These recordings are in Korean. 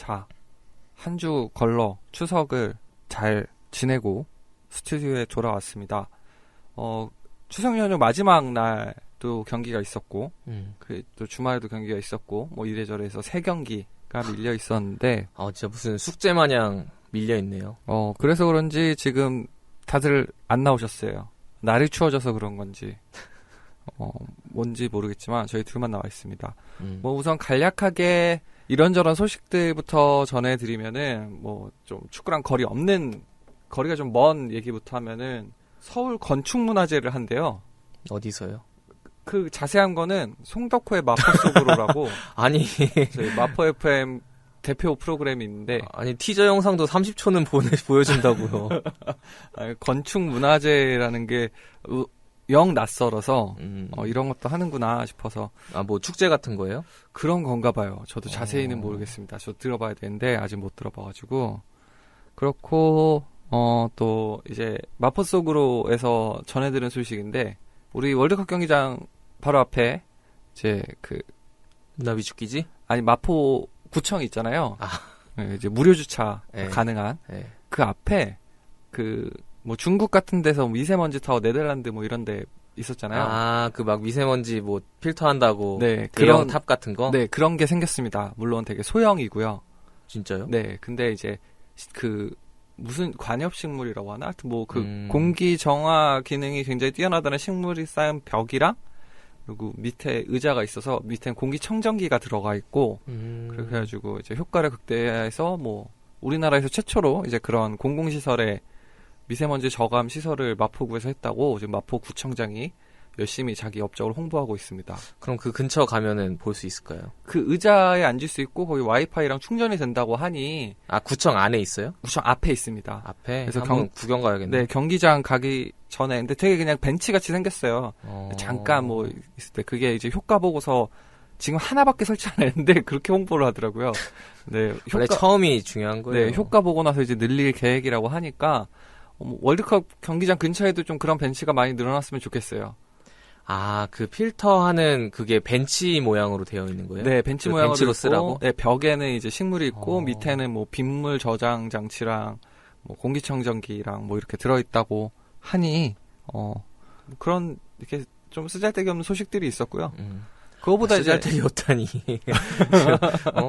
자, 한 주 걸러 추석을 잘 지내고 스튜디오에 돌아왔습니다. 추석 연휴 마지막 날도 경기가 있었고, 또 주말에도 경기가 있었고, 뭐 이래저래 해서 3경기가 밀려 있었는데, 진짜 무슨 숙제 마냥 밀려 있네요. 그래서 그런지 지금 다들 안 나오셨어요. 날이 추워져서 그런 건지, 뭔지 모르겠지만 저희 둘만 나와 있습니다. 뭐 우선 간략하게 이런저런 소식들부터 전해드리면은, 뭐 좀 축구랑 거리가 좀 먼 얘기부터 하면은, 서울 건축문화제를 한대요. 어디서요? 그 자세한 거는 송덕호의 마포 속으로라고 아니 저희 마포 FM 대표 프로그램이 있는데, 아니 티저 영상도 30초는 보여준다고요. 아니, 건축문화제라는 게 영 낯설어서 이런 것도 하는구나 싶어서. 뭐 축제 같은 거예요? 그런 건가 봐요. 저도 자세히는 모르겠습니다. 저도 들어봐야 되는데 아직 못 들어봐가지고. 그렇고 또 이제 마포 속으로에서 전해드린 소식인데, 우리 월드컵 경기장 바로 앞에 이제 나비 죽기지? 아니 마포 구청이 있잖아요. 이제 무료 주차 가능한 그 앞에 뭐 중국 같은 데서 미세먼지 타워 네덜란드 뭐 이런 데 있었잖아요. 그 막 미세먼지 뭐 필터 한다고. 네, 그런 탑 같은 거? 네, 그런 게 생겼습니다. 물론 되게 소형이고요. 진짜요? 네, 근데 이제 무슨 관엽식물이라고 하나? 하여튼 뭐 공기 정화 기능이 굉장히 뛰어나다는 식물이 쌓인 벽이랑, 그리고 밑에 의자가 있어서 밑엔 공기청정기가 들어가 있고, 그렇게 해가지고 이제 효과를 극대화해서 뭐 우리나라에서 최초로 이제 그런 공공시설에 미세먼지 저감 시설을 마포구에서 했다고 지금 마포구청장이 열심히 자기 업적을 홍보하고 있습니다. 그럼 그 근처 가면은 볼 수 있을까요? 그 의자에 앉을 수 있고 거기 와이파이랑 충전이 된다고 하니. 구청 안에 있어요? 구청 앞에 있습니다. 앞에? 그래서 한번 구경 가야겠네. 네, 경기장 가기 전에. 근데 되게 그냥 벤치같이 생겼어요. 잠깐 뭐 있을 때 그게 이제 효과 보고서 지금 하나밖에 설치 안 했는데 그렇게 홍보를 하더라고요. 네, 원래 처음이 중요한 거예요. 네, 효과 보고 나서 이제 늘릴 계획이라고 하니까 월드컵 경기장 근처에도 좀 그런 벤치가 많이 늘어났으면 좋겠어요. 그 필터 하는 그게 벤치 모양으로 되어 있는 거예요? 네, 벤치 모양으로 벤치로 쓰라고? 네, 벽에는 이제 식물이 있고 밑에는 뭐 빗물 저장 장치랑 뭐 공기청정기랑 뭐 이렇게 들어있다고 하니 그런 이렇게 좀 쓰잘데기 없는 소식들이 있었고요. 그거보다 쓰잘데기 없다니.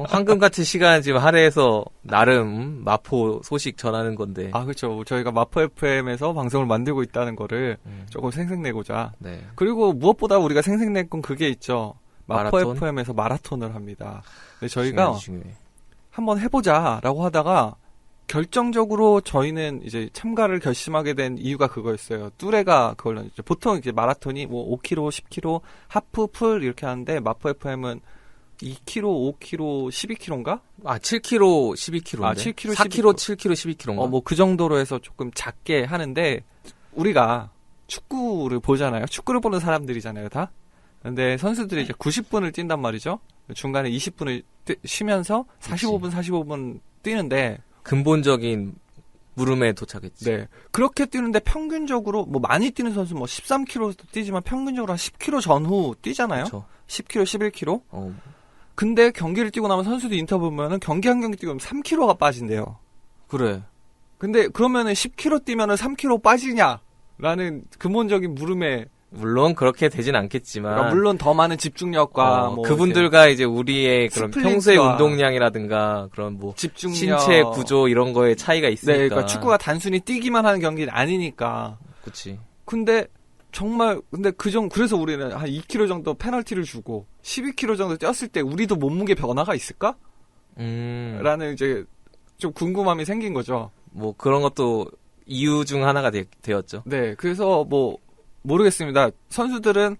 황금 같은 시간 지금 할애해서 나름 마포 소식 전하는 건데. 그렇죠. 저희가 마포 FM에서 방송을 만들고 있다는 거를 조금 생색내고자. 네. 그리고 무엇보다 우리가 생색낼 건 그게 있죠. 마포 마라톤? FM에서 마라톤을 합니다. 근데 저희가 중요해. 한번 해보자라고 하다가 결정적으로 저희는 이제 참가를 결심하게 된 이유가 그거였어요. 뚜레가 그걸로 이제 보통 이제 마라톤이 뭐 5km, 10km, 하프, 풀 이렇게 하는데 마포 FM은 2km, 5km, 12km인가? 7km, 12km인데. 7km, 4km, 7km, 12km인가? 뭐 그 정도로 해서 조금 작게 하는데, 우리가 축구를 보잖아요. 축구를 보는 사람들이잖아요, 다. 근데 선수들이 이제 90분을 뛴단 말이죠. 중간에 20분을 쉬면서 45분 뛰는데, 근본적인 물음에 도착했지. 네. 그렇게 뛰는데 평균적으로, 뭐 많이 뛰는 선수 뭐 13km도 뛰지만 평균적으로 한 10km 전후 뛰잖아요. 그쵸. 10km, 11km. 근데 경기를 뛰고 나면 선수들 인터뷰 보면은 경기 한 경기 뛰고 3km가 빠진대요. 그래. 근데 그러면은 10km 뛰면은 3km 빠지냐라는 근본적인 물음에, 물론 그렇게 되진 않겠지만. 그러니까 물론 더 많은 집중력과 뭐 그분들과 이제 우리의 그런 스플린트와 평소의 운동량이라든가 그런 뭐 집중력, 신체 구조 이런 거에 차이가 있으니까. 네, 그러니까 축구가 단순히 뛰기만 하는 경기는 아니니까. 그렇지. 근데 정말 그래서 우리는 한 2km 정도 페널티를 주고 12km 정도 뛰었을 때 우리도 몸무게 변화가 있을까? 라는 이제 좀 궁금함이 생긴 거죠. 뭐 그런 것도 이유 중 하나가 되었죠. 네, 그래서 뭐 모르겠습니다. 선수들은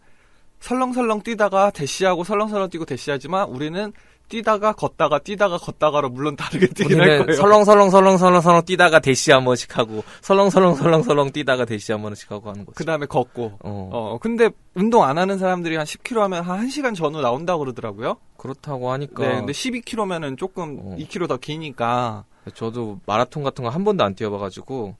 설렁설렁 뛰다가 대시하고 설렁설렁 뛰고 대시하지만 우리는 뛰다가 걷다가로 물론 다르게 뛰긴 할 거예요. 설렁설렁 뛰다가 대시 한 번씩 하고 설렁설렁 뛰다가 대시 한 번씩 하고 하는 거죠. 그 다음에 걷고. 근데 운동 안 하는 사람들이 한 10km 하면 한 1시간 전후 나온다고 그러더라고요. 그렇다고 하니까. 네, 근데 12km면은 조금 2km 더 기니까. 저도 마라톤 같은 거 한 번도 안 뛰어봐가지고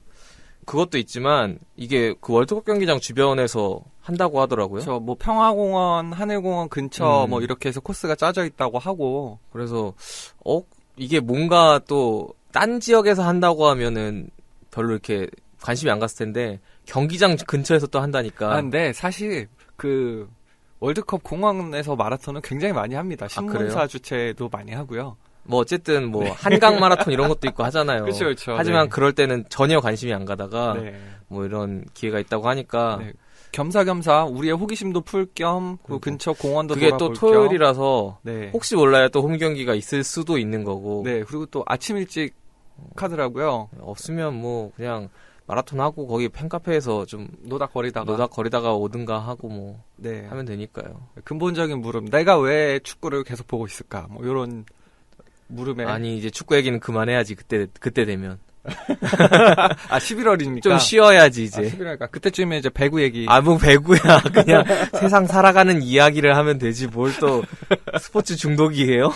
그것도 있지만 이게 그 월드컵 경기장 주변에서 한다고 하더라고요. 그렇죠. 뭐 평화공원, 하늘공원 근처 뭐 이렇게 해서 코스가 짜져 있다고 하고. 그래서 이게 뭔가 또 딴 지역에서 한다고 하면은 별로 이렇게 관심이 안 갔을 텐데 경기장 근처에서 또 한다니까. 근데 사실 그 월드컵 공항에서 마라톤은 굉장히 많이 합니다. 신문사 그래요? 주최도 많이 하고요. 뭐 어쨌든 뭐 한강 마라톤 이런 것도 있고 하잖아요. 그렇죠. 하지만 네. 그럴 때는 전혀 관심이 안 가다가 네. 뭐 이런 기회가 있다고 하니까 네. 겸사겸사 우리의 호기심도 풀 겸 그 근처 공원도 그게 또 돌아볼 토요일이라서 겸. 네. 혹시 몰라요. 또 홈 경기가 있을 수도 있는 거고. 네. 그리고 또 아침 일찍 하더라고요. 없으면 뭐 그냥 마라톤 하고 거기 팬카페에서 좀 노닥거리다가 오든가 하고 뭐 네. 하면 되니까요. 근본적인 물음. 내가 왜 축구를 계속 보고 있을까? 뭐 이런 물음에 아니 이제 축구 얘기는 그만해야지 그때 되면 11월이니까 좀 쉬어야지 이제. 11월이니까 그때쯤에 이제 배구 얘기. 뭐 배구야. 그냥 세상 살아가는 이야기를 하면 되지 뭘 또 스포츠 중독이에요?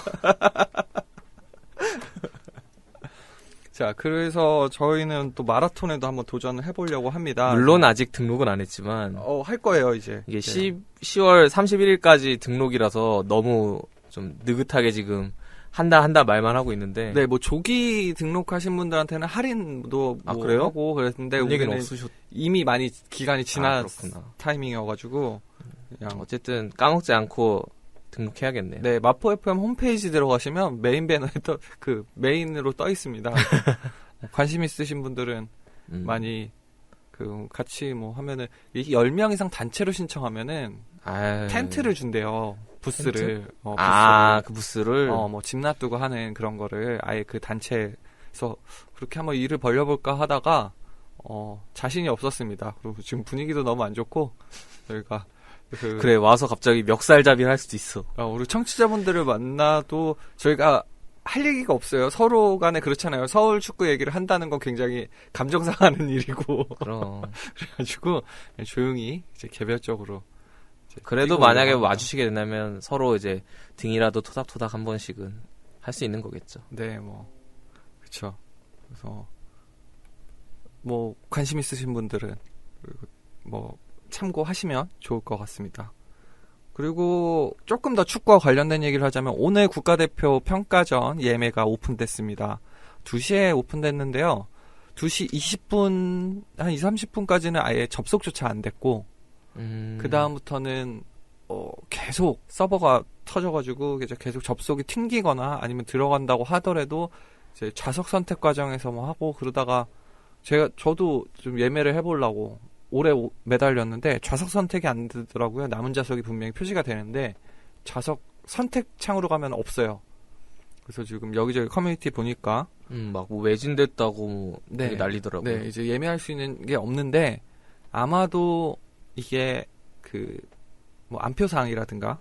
자, 그래서 저희는 또 마라톤에도 한번 도전을 해보려고 합니다. 물론 아직 등록은 안 했지만 할 거예요, 이제. 이게 네. 10월 31일까지 등록이라서 너무 좀 느긋하게 지금 한다 말만 하고 있는데. 네, 뭐 조기 등록하신 분들한테는 할인도 뭐 그래요? 하고 그랬는데 그런 얘기는 우리는 이미 많이 기간이 지난 그렇구나. 타이밍이어가지고 그냥 어쨌든 까먹지 않고 등록해야겠네요. 네, 마포 FM 홈페이지 들어가시면 메인 배너에 그 메인으로 떠 있습니다. 관심 있으신 분들은 많이 그 같이 뭐 하면은 10명 이상 단체로 신청하면은 텐트를 준대요. 부스를. 텐트? 부스를. 그 부스를 뭐 집 놔두고 하는 그런 거를 아예 그 단체에서 그렇게 한번 일을 벌려볼까 하다가 자신이 없었습니다. 그리고 지금 분위기도 너무 안 좋고 저희가 그래 와서 갑자기 멱살잡이를 할 수도 있어. 우리 청취자분들을 만나도 저희가 할 얘기가 없어요. 서로 간에 그렇잖아요. 서울 축구 얘기를 한다는 건 굉장히 감정 상하는 일이고. 그럼. 그래가지고 조용히 이제 개별적으로. 이제 그래도 만약에 와주시게 된다면 서로 이제 등이라도 토닥토닥 한 번씩은 할 수 있는 거겠죠. 네, 그렇죠. 그래서 뭐 관심 있으신 분들은 뭐 참고하시면 좋을 것 같습니다. 그리고 조금 더 축구와 관련된 얘기를 하자면 오늘 국가대표 평가전 예매가 오픈됐습니다. 2시에 오픈됐는데요. 2시 20분, 한 20, 30분까지는 아예 접속조차 안 됐고 그 다음부터는 계속 서버가 터져가지고 이제 계속 접속이 튕기거나 아니면 들어간다고 하더라도 이제 좌석 선택 과정에서 뭐 하고 그러다가 저도 좀 예매를 해보려고 오래 매달렸는데 좌석 선택이 안 되더라고요. 남은 좌석이 분명히 표시가 되는데 좌석 선택 창으로 가면 없어요. 그래서 지금 여기저기 커뮤니티 보니까 막 뭐 매진됐다고 되게 난리더라고요. 네, 이제 예매할 수 있는 게 없는데 아마도 이게 뭐 안표사항이라든가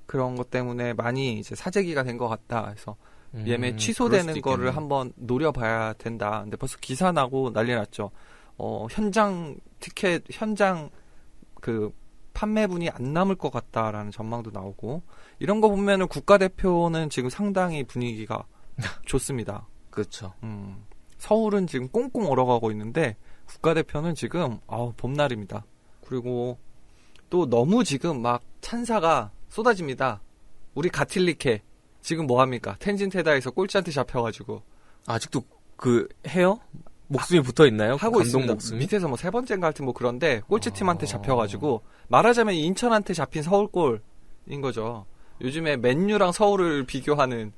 그런 것 때문에 많이 이제 사재기가 된 것 같다. 그래서 예매 취소되는 거를 한번 노려봐야 된다. 근데 벌써 기사 나고 난리 났죠. 현장 그 판매분이 안 남을 것 같다라는 전망도 나오고 이런 거 보면은 국가대표는 지금 상당히 분위기가 좋습니다. 그렇죠. 서울은 지금 꽁꽁 얼어가고 있는데 국가대표는 지금 봄날입니다. 그리고 또 너무 지금 막 찬사가 쏟아집니다. 우리 가틸리케 지금 뭐합니까? 텐진테다에서 꼴찌한테 잡혀가지고 아직도 해요? 목숨이 붙어 있나요? 하고 감독 있습니다. 목숨이? 밑에서 뭐 3번째인가 하여튼 뭐 그런데 꼴찌팀한테 잡혀가지고 말하자면 인천한테 잡힌 서울골인 거죠. 요즘에 맨유랑 서울을 비교하는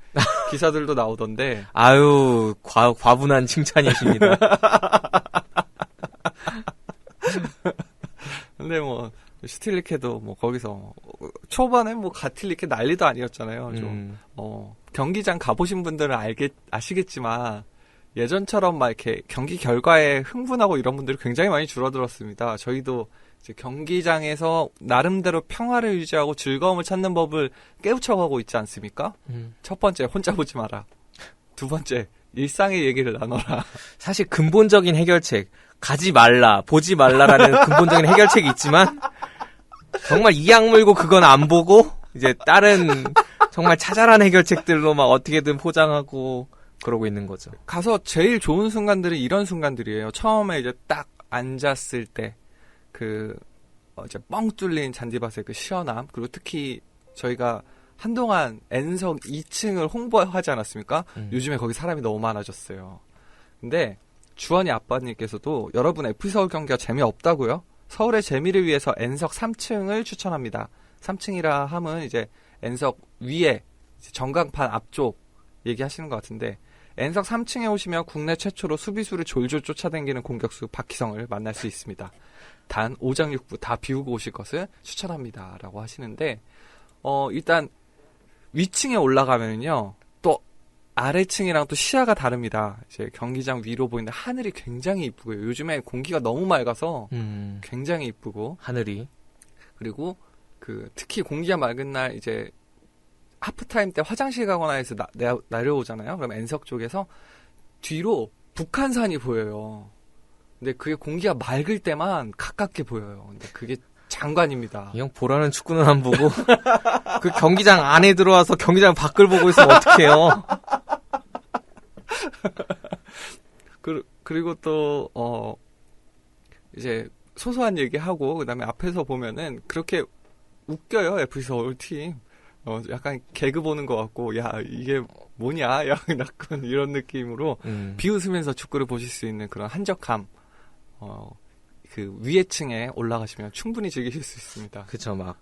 기사들도 나오던데. 아유 과분한 칭찬이십니다. 근데 뭐 슈틸리케도 뭐 거기서 초반에 뭐 가틸리케 난리도 아니었잖아요. 좀 경기장 가보신 분들은 아시겠지만 예전처럼 막 이렇게 경기 결과에 흥분하고 이런 분들이 굉장히 많이 줄어들었습니다. 저희도 이제 경기장에서 나름대로 평화를 유지하고 즐거움을 찾는 법을 깨우쳐가고 있지 않습니까? 첫 번째, 혼자 보지 마라. 두 번째, 일상의 얘기를 나눠라. 사실 근본적인 해결책, 가지 말라, 보지 말라라는 근본적인 해결책이 있지만 정말 이악 물고 그건 안 보고 이제 다른 정말 처절한 해결책들로 막 어떻게든 포장하고 그러고 있는 거죠. 가서 제일 좋은 순간들이 이런 순간들이에요. 처음에 이제 딱 앉았을 때 이제 뻥 뚫린 잔디밭의 그 시원함, 그리고 특히 저희가 한동안 N석 2층을 홍보하지 않았습니까? 요즘에 거기 사람이 너무 많아졌어요. 근데 주원이 아빠님께서도 여러분 FC 서울 경기가 재미없다고요? 서울의 재미를 위해서 N석 3층을 추천합니다. 3층이라 함은 이제 N석 위에 이제 전광판 앞쪽 얘기하시는 것 같은데 N석 3층에 오시면 국내 최초로 수비수를 졸졸 쫓아다니는 공격수 박희성을 만날 수 있습니다. 단 5장 6부 다 비우고 오실 것을 추천합니다. 라고 하시는데 일단 위층에 올라가면요 또 아래층이랑 또 시야가 다릅니다. 이제 경기장 위로 보이는 하늘이 굉장히 이쁘고요. 요즘에 공기가 너무 맑아서 굉장히 이쁘고 하늘이 그리고 특히 공기가 맑은 날 이제 하프타임 때 화장실 가거나 해서 내려오잖아요. 그럼 N석 쪽에서 뒤로 북한산이 보여요. 근데 그게 공기가 맑을 때만 가깝게 보여요. 근데 그게 장관입니다. 이 형 보라는 축구는 안 보고 그 경기장 안에 들어와서 경기장 밖을 보고 있으면 어떡해요? 그리고 또 이제 소소한 얘기하고 그다음에 앞에서 보면은 그렇게 웃겨요. FC 서울 팀. 약간 개그 보는 것 같고 야 이게 뭐냐 약간 이런 느낌으로 비웃으면서 축구를 보실 수 있는 그런 한적함 그 위에 층에 올라가시면 충분히 즐기실 수 있습니다. 그쵸,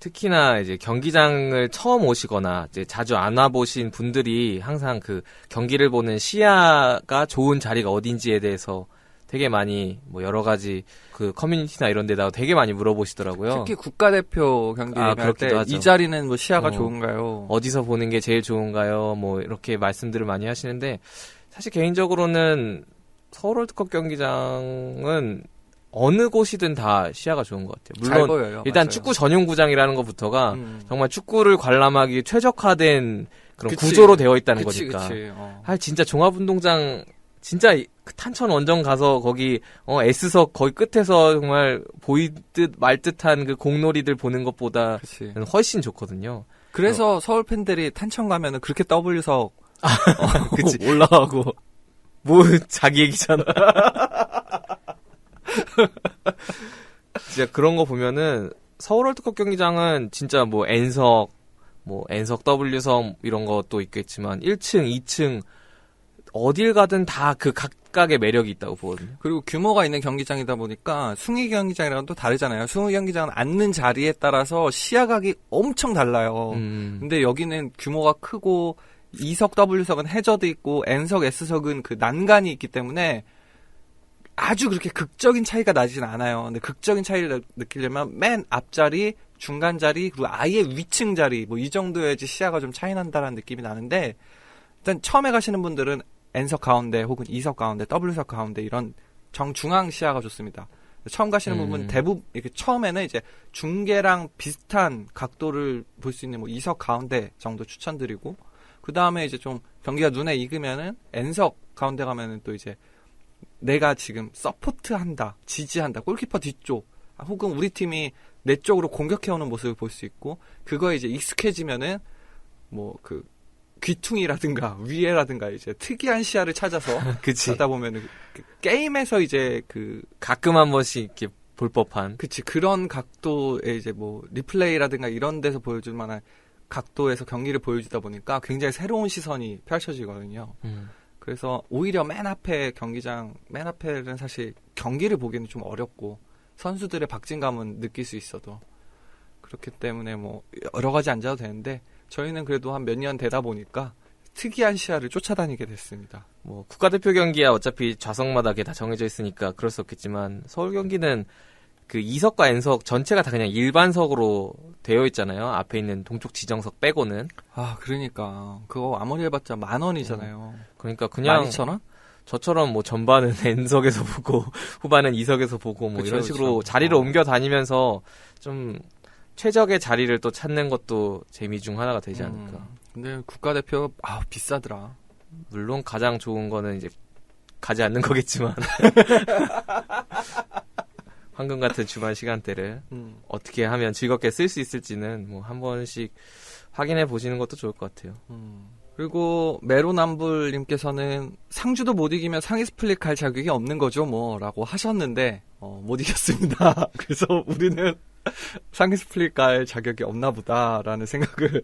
특히나 이제 경기장을 처음 오시거나 이제 자주 안 와보신 분들이 항상 그 경기를 보는 시야가 좋은 자리가 어딘지에 대해서 되게 많이 여러 가지 그 커뮤니티나 이런 데다가 되게 많이 물어보시더라고요. 특히 국가대표 경기를 할 때 이 자리는 뭐 시야가 좋은가요? 어디서 보는 게 제일 좋은가요? 이렇게 말씀들을 많이 하시는데 사실 개인적으로는 서울 월드컵 경기장은 어느 곳이든 다 시야가 좋은 것 같아요. 물론 잘 보여요. 일단 맞아요. 축구 전용구장이라는 것부터가 정말 축구를 관람하기 최적화된 그런 그치. 구조로 되어 있다는 그치. 거니까. 진짜 종합운동장 진짜 탄천 원정 가서 거기 S석 거기 끝에서 정말 보이듯 말듯한 그 공놀이들 보는 것보다 그치. 훨씬 좋거든요. 그래서 서울 팬들이 탄천 가면은 그렇게 W석 그치. 올라가고 자기 얘기잖아. 진짜 그런 거 보면은 서울 월드컵 경기장은 진짜 N석, N석 W석 이런 것도 있겠지만 1층, 2층 어딜 가든 다 그 각각의 매력이 있다고 보거든요. 그리고 규모가 있는 경기장이다 보니까 숭이 경기장이랑은 또 다르잖아요. 숭이 경기장은 앉는 자리에 따라서 시야각이 엄청 달라요. 근데 여기는 규모가 크고 2석 W석은 해저드 있고 N석 S석은 그 난간이 있기 때문에 아주 그렇게 극적인 차이가 나진 않아요. 근데 극적인 차이를 느끼려면 맨 앞자리, 중간 자리, 그리고 아예 위층 자리 이 정도여야지 시야가 좀 차이 난다라는 느낌이 나는데 일단 처음에 가시는 분들은 N석 가운데 혹은 2석 가운데, W석 가운데 이런 정중앙 시야가 좋습니다. 처음 가시는 분은 대부분 이렇게 처음에는 이제 중계랑 비슷한 각도를 볼 수 있는 2석 가운데 정도 추천드리고 그 다음에 이제 좀 경기가 눈에 익으면은 N석 가운데 가면은 또 이제 내가 지금 서포트한다, 지지한다, 골키퍼 뒤쪽 혹은 우리 팀이 내 쪽으로 공격해오는 모습을 볼 수 있고 그거에 이제 익숙해지면은 귀퉁이라든가 위에라든가 이제 특이한 시야를 찾아서 가다 보면은 게임에서 이제 가끔 한 번씩 이렇게 볼 법한 그런 각도의 이제 리플레이라든가 이런 데서 보여줄 만한 각도에서 경기를 보여주다 보니까 굉장히 새로운 시선이 펼쳐지거든요. 그래서 오히려 맨 앞에 경기장 맨 앞에는 사실 경기를 보기는 좀 어렵고 선수들의 박진감은 느낄 수 있어도 그렇기 때문에 여러 가지 앉아도 되는데 저희는 그래도 한 몇 년 되다 보니까 특이한 시야를 쫓아다니게 됐습니다. 국가대표 경기야 어차피 좌석마다 그게 다 정해져 있으니까 그럴 수 없겠지만 서울 경기는 그 2석과 N석 전체가 다 그냥 일반석으로 되어 있잖아요. 앞에 있는 동쪽 지정석 빼고는. 그러니까 그거 아무리 해봤자 10,000원이잖아요. 그러니까 그냥 12,000원? 저처럼 전반은 N석에서 보고 후반은 2석에서 보고 이런 식으로 자리를 옮겨 다니면서 좀 최적의 자리를 또 찾는 것도 재미 중 하나가 되지 않을까. 근데 국가대표 비싸더라. 물론 가장 좋은 거는 이제 가지 않는 거겠지만 황금 같은 주말 시간대를 어떻게 하면 즐겁게 쓸 수 있을지는 한 번씩 확인해 보시는 것도 좋을 것 같아요. 그리고 메로남불님께서는 상주도 못 이기면 상위 스플릿 갈 자격이 없는 거죠 라고 하셨는데 못 이겼습니다. 그래서 우리는 상위 스플릿 갈 자격이 없나 보다라는 생각을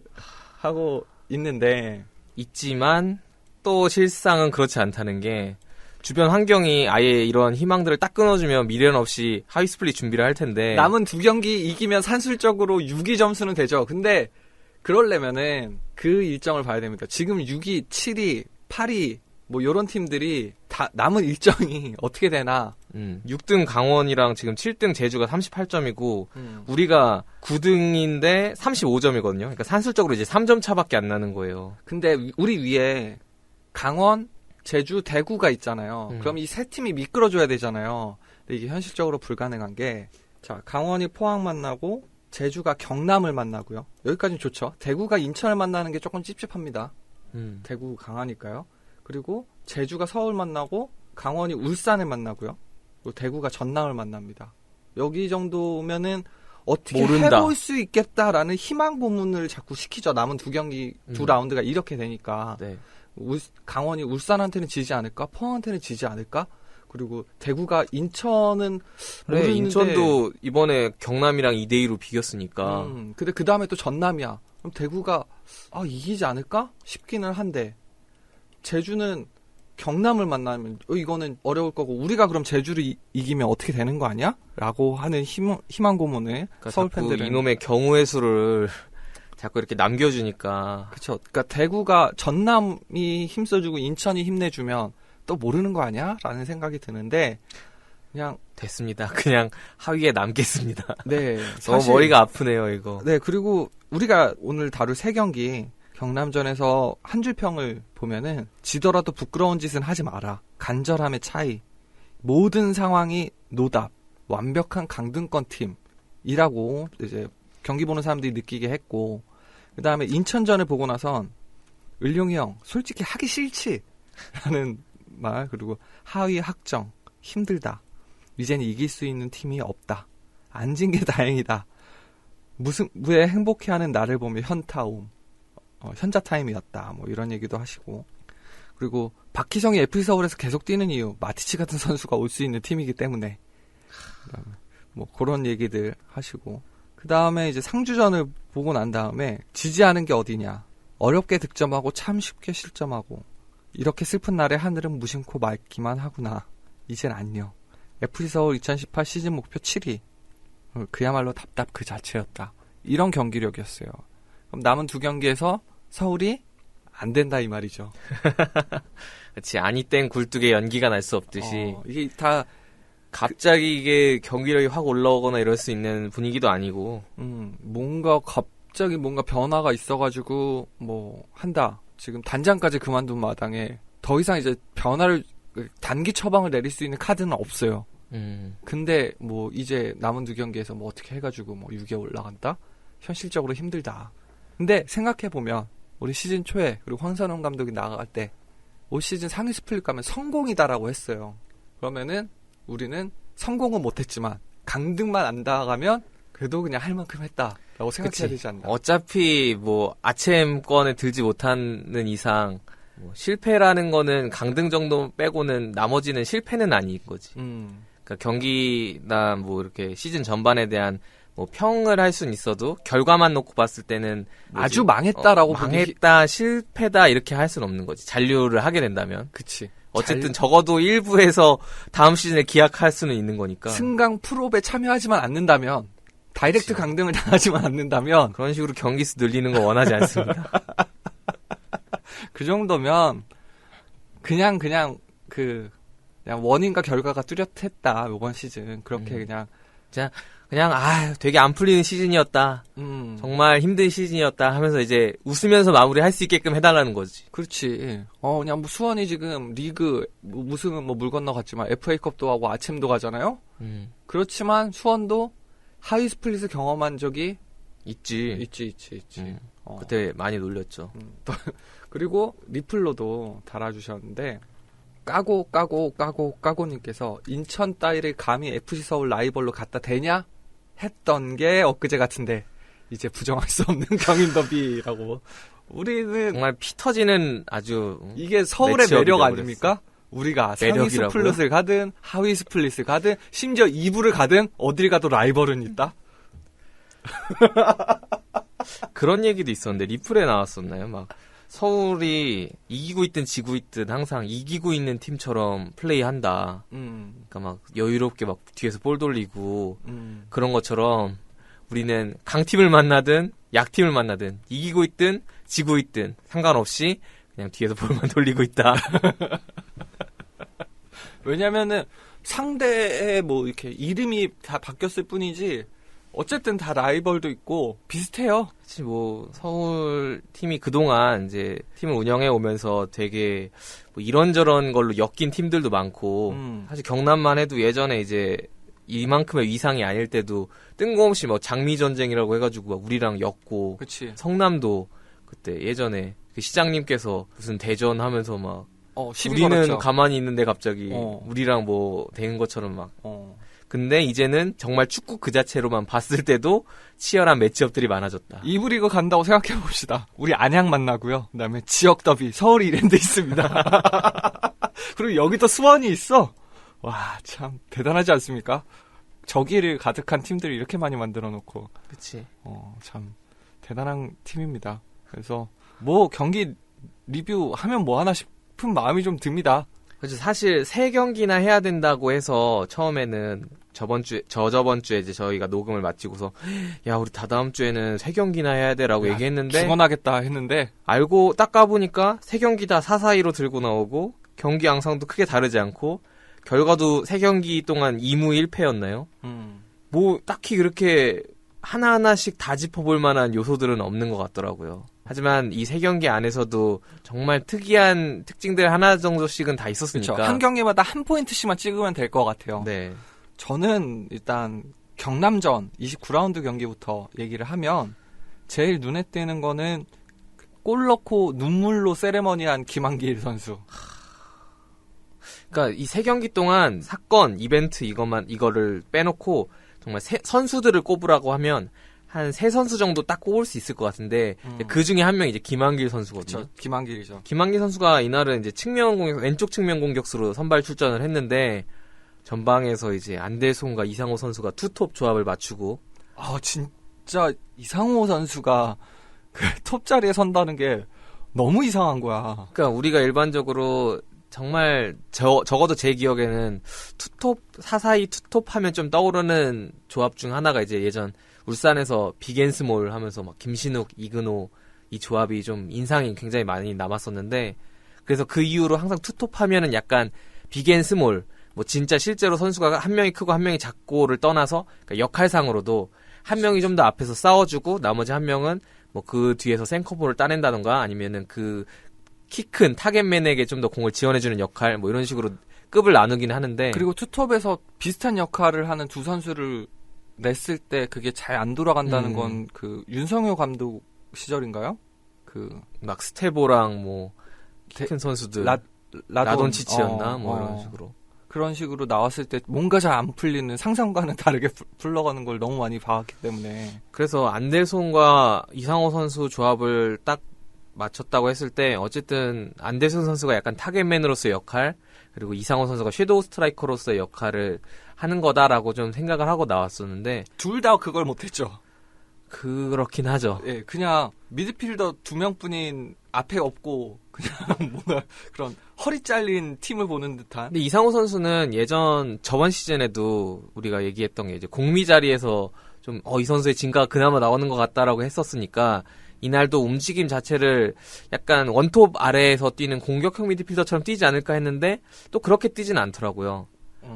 하고 있는데 있지만 또 실상은 그렇지 않다는 게 주변 환경이 아예 이런 희망들을 딱 끊어주면 미련 없이 하위 스플릿 준비를 할 텐데 남은 2경기 이기면 산술적으로 6위 점수는 되죠. 근데 그러려면은 그 일정을 봐야 됩니다. 지금 6위, 7위, 8위 뭐 요런 팀들이 다 남은 일정이 어떻게 되나. 6등 강원이랑 지금 7등 제주가 38점이고 우리가 9등인데 35점이거든요. 그러니까 산술적으로 이제 3점 차밖에 안 나는 거예요. 근데 우리 위에 강원, 제주, 대구가 있잖아요. 그럼 이 세 팀이 미끄러줘야 되잖아요. 근데 이게 현실적으로 불가능한 게, 자, 강원이 포항 만나고, 제주가 경남을 만나고요. 여기까지는 좋죠. 대구가 인천을 만나는 게 조금 찝찝합니다. 대구 강하니까요. 그리고 제주가 서울 만나고, 강원이 울산을 만나고요. 그리고 대구가 전남을 만납니다. 여기 정도면은 어떻게 모른다. 해볼 수 있겠다라는 희망 고문을 자꾸 시키죠. 남은 2경기, 2라운드가 이렇게 되니까. 네. 강원이 울산한테는 지지 않을까? 포항한테는 지지 않을까? 그리고 대구가 인천은 그래, 모르는데 인천도 이번에 경남이랑 2대2로 비겼으니까. 근데 그 다음에 또 전남이야. 그럼 대구가 이기지 않을까? 싶기는 한데 제주는 경남을 만나면 이거는 어려울 거고 우리가 그럼 제주를 이기면 어떻게 되는 거 아니야? 라고 하는 희망 고문을 그러니까 서울 자꾸 팬들은 이놈의 경우의 수를 자꾸 이렇게 남겨주니까. 그렇죠. 그러니까 대구가 전남이 힘써주고 인천이 힘내주면 또 모르는 거 아니야? 라는 생각이 드는데 그냥 됐습니다. 그냥 하위에 남겠습니다. 네. 너무 사실, 머리가 아프네요, 이거. 네. 그리고 우리가 오늘 다룰 3경기 경남전에서 한 줄 평을 보면은 지더라도 부끄러운 짓은 하지 마라. 간절함의 차이. 모든 상황이 노답. 완벽한 강등권 팀이라고 이제 경기 보는 사람들이 느끼게 했고 그 다음에 인천전을 보고 나선 을룡이 형 솔직히 하기 싫지 라는 말 그리고 하위 확정 힘들다 이젠 이길 수 있는 팀이 없다 안 진 게 다행이다 무승부에 행복해하는 나를 보며 현타옴 현자 타임이었다 뭐 이런 얘기도 하시고 그리고 박희성이 FC서울에서 계속 뛰는 이유 마티치 같은 선수가 올 수 있는 팀이기 때문에 그다음에 뭐 그런 얘기들 하시고 그 다음에 이제 상주전을 보고 난 다음에 지지하는 게 어디냐. 어렵게 득점하고 참 쉽게 실점하고 이렇게 슬픈 날에 하늘은 무심코 맑기만 하구나. 이젠 안녕. FC서울 2018 시즌 목표 7위. 그야말로 답답 그 자체였다. 이런 경기력이었어요. 그럼 남은 2경기에서 서울이 안 된다 이 말이죠. 그렇지. 아니 땡 굴뚝에 연기가 날 수 없듯이. 이게 다 갑자기 이게 경기력이 확 올라오거나 이럴 수 있는 분위기도 아니고. 뭔가 갑자기 뭔가 변화가 있어가지고 뭐 한다. 지금 단장까지 그만둔 마당에 더 이상 이제 변화를 단기 처방을 내릴 수 있는 카드는 없어요. 근데 뭐 이제 남은 2경기에서 뭐 어떻게 해가지고 뭐 6위에 올라간다? 현실적으로 힘들다. 근데 생각해보면 우리 시즌 초에 그리고 황선홍 감독이 나갈 때 올 시즌 상위 스플릿 가면 성공이다라고 했어요. 그러면은 우리는 성공은 못했지만 강등만 안 당하면 그래도 그냥 할 만큼 했다라고 생각해야 되지 않나. 어차피 뭐 아챔권에 들지 못하는 이상 뭐 실패라는 거는 강등 정도 빼고는 나머지는 실패는 아닌 거지. 그러니까 경기나 뭐 이렇게 시즌 전반에 대한 뭐 평을 할 수는 있어도 결과만 놓고 봤을 때는 아주 망했다라고 망했다, 실패다 이렇게 할 수는 없는 거지. 잔류를 하게 된다면. 그치. 어쨌든 적어도 1부에서 다음 시즌에 기약할 수는 있는 거니까. 승강 프로에 참여하지만 않는다면 다이렉트 그치. 강등을 당하지만 않는다면 그런 식으로 경기 수 늘리는 거 원하지 않습니다. 그 정도면 그냥 원인과 결과가 뚜렷했다 이번 시즌 그렇게 그냥 되게 안 풀리는 시즌이었다. 정말 힘든 시즌이었다 하면서 이제 웃으면서 마무리할 수 있게끔 해달라는 거지. 그렇지. 그냥 뭐 수원이 지금 리그 우승은 뭐 물 건너갔지만 FA컵도 하고 아챔도 가잖아요. 그렇지만 수원도 하위 스플릿을 경험한 적이 있지. 그때 많이 놀렸죠. 그리고 리플로도 달아주셨는데 까고님께서 인천 따위를 감히 FC 서울 라이벌로 갖다 대냐? 했던 게 엊그제 같은데 이제 부정할 수 없는 경인 더비라고. 우리는 정말 피 터지는 아주 이게 서울의 매력 매치업이라고 아닙니까? 우리가 상위 매력이라고요? 스플릿을 가든 하위 스플릿을 가든 심지어 2부를 가든 어딜 가도 라이벌은 있다. 그런 얘기도 있었는데 리플에 나왔었나요? 막 서울이 이기고 있든 지고 있든 항상 이기고 있는 팀처럼 플레이한다. 그러니까 막 여유롭게 막 뒤에서 볼 돌리고 그런 것처럼 우리는 강팀을 만나든 약팀을 만나든 이기고 있든 지고 있든 상관없이 그냥 뒤에서 볼만 돌리고 있다. 왜냐면은 상대의 뭐 이렇게 이름이 다 바뀌었을 뿐이지 어쨌든 다 라이벌도 있고 비슷해요. 사실 뭐 서울 팀이 그동안 이제 팀을 운영해 오면서 되게 뭐 이런저런 걸로 엮인 팀들도 많고 사실 경남만 해도 예전에 이제 이만큼의 위상이 아닐 때도 뜬금없이 뭐 장미 전쟁이라고 해가지고 막 우리랑 엮고 그치. 성남도 그때 예전에 그 시장님께서 무슨 대전 하면서 막 시비 우리는 걸었죠. 가만히 있는데 갑자기 우리랑 뭐 된 것처럼 막 어. 근데 이제는 정말 축구 그 자체로만 봤을 때도 치열한 매치업들이 많아졌다. 2부 리그 간다고 생각해 봅시다. 우리 안양 만나고요. 그다음에 지역 더비 서울 이랜드 있습니다. 그리고 여기도 수원이 있어. 와, 참 대단하지 않습니까? 저기를 가득한 팀들을 이렇게 많이 만들어 놓고 그치. 참 대단한 팀입니다. 그래서 뭐 경기 리뷰하면 뭐 하나 싶은 마음이 좀 듭니다. 그래서 사실 3경기나 해야 된다고 해서 처음에는 저저번 주에 이제 저희가 녹음을 마치고서 야, 우리 다다음 주에는 3경기나 해야 돼라고 얘기했는데 죽어나겠다 했는데 알고 딱 까보니까 3경기 다 4-4-2로 들고 나오고 경기 양상도 크게 다르지 않고 결과도 3경기 동안 2무 1패였나요? 뭐 딱히 그렇게 하나하나씩 다 짚어볼 만한 요소들은 없는 것 같더라고요. 하지만 이 3경기 안에서도 정말 특이한 특징들 하나 정도씩은 다 있었으니까. 그렇죠. 한 경기마다 한 포인트씩만 찍으면 될 것 같아요. 네. 저는 일단 경남전 29라운드 경기부터 얘기를 하면 제일 눈에 띄는 거는 골 넣고 눈물로 세레머니한 김한길 선수. 그러니까 이 3경기 동안 사건, 이벤트 이거를 빼놓고 정말 선수들을 꼽으라고 하면 한 3선수 정도 딱 꼽을 수 있을 것 같은데 그 중에 한 명이 이제 김한길 선수거든요. 그렇죠. 김한길이죠. 김한길 선수가 이날은 이제 왼쪽 측면 공격수로 선발 출전을 했는데 전방에서 이제 안대송과 이상호 선수가 투톱 조합을 맞추고 진짜 이상호 선수가 그 톱 자리에 선다는 게 너무 이상한 거야. 그러니까 우리가 일반적으로 정말 적어도 제 기억에는 투톱 4-4-2 투톱 하면 좀 떠오르는 조합 중 하나가 이제 예전 울산에서 빅앤스몰 하면서 막 김신욱, 이근호 이 조합이 좀 인상이 굉장히 많이 남았었는데 그래서 그 이후로 항상 투톱 하면은 약간 빅앤스몰 뭐 진짜 실제로 선수가 한 명이 크고 한 명이 작고를 떠나서 그러니까 역할상으로도 한 명이 좀 더 앞에서 싸워주고 나머지 한 명은 뭐 그 뒤에서 생커볼을 따낸다던가 아니면은 그 키 큰 타겟맨에게 좀 더 공을 지원해주는 역할 뭐 이런 식으로 급을 나누긴 하는데 그리고 투톱에서 비슷한 역할을 하는 두 선수를 냈을 때 그게 잘 안 돌아간다는 건 그 윤성효 감독 시절인가요? 그 막 스테보랑 뭐 키 큰 선수들 라돈치치였나 뭐 이런 식으로 그런 식으로 나왔을 때 뭔가 잘 안 풀리는 상상과는 다르게 풀러가는 걸 너무 많이 봐왔기 때문에 그래서 안델손과 이상호 선수 조합을 딱 맞췄다고 했을 때 어쨌든 안델손 선수가 약간 타겟맨으로서의 역할 그리고 이상호 선수가 섀도우 스트라이커로서의 역할을 하는 거다라고 좀 생각을 하고 나왔었는데 둘 다 그걸 못했죠. 그렇긴 하죠. 예, 그냥 미드필더 2명뿐인 앞에 없고 그냥 뭔가 그런 허리 잘린 팀을 보는 듯한. 근데 이상호 선수는 저번 시즌에도 우리가 얘기했던 게 이제 공미 자리에서 좀 이 선수의 진가가 그나마 나오는 것 같다라고 했었으니까 이날도 움직임 자체를 약간 원톱 아래에서 뛰는 공격형 미드필더처럼 뛰지 않을까 했는데 또 그렇게 뛰진 않더라고요.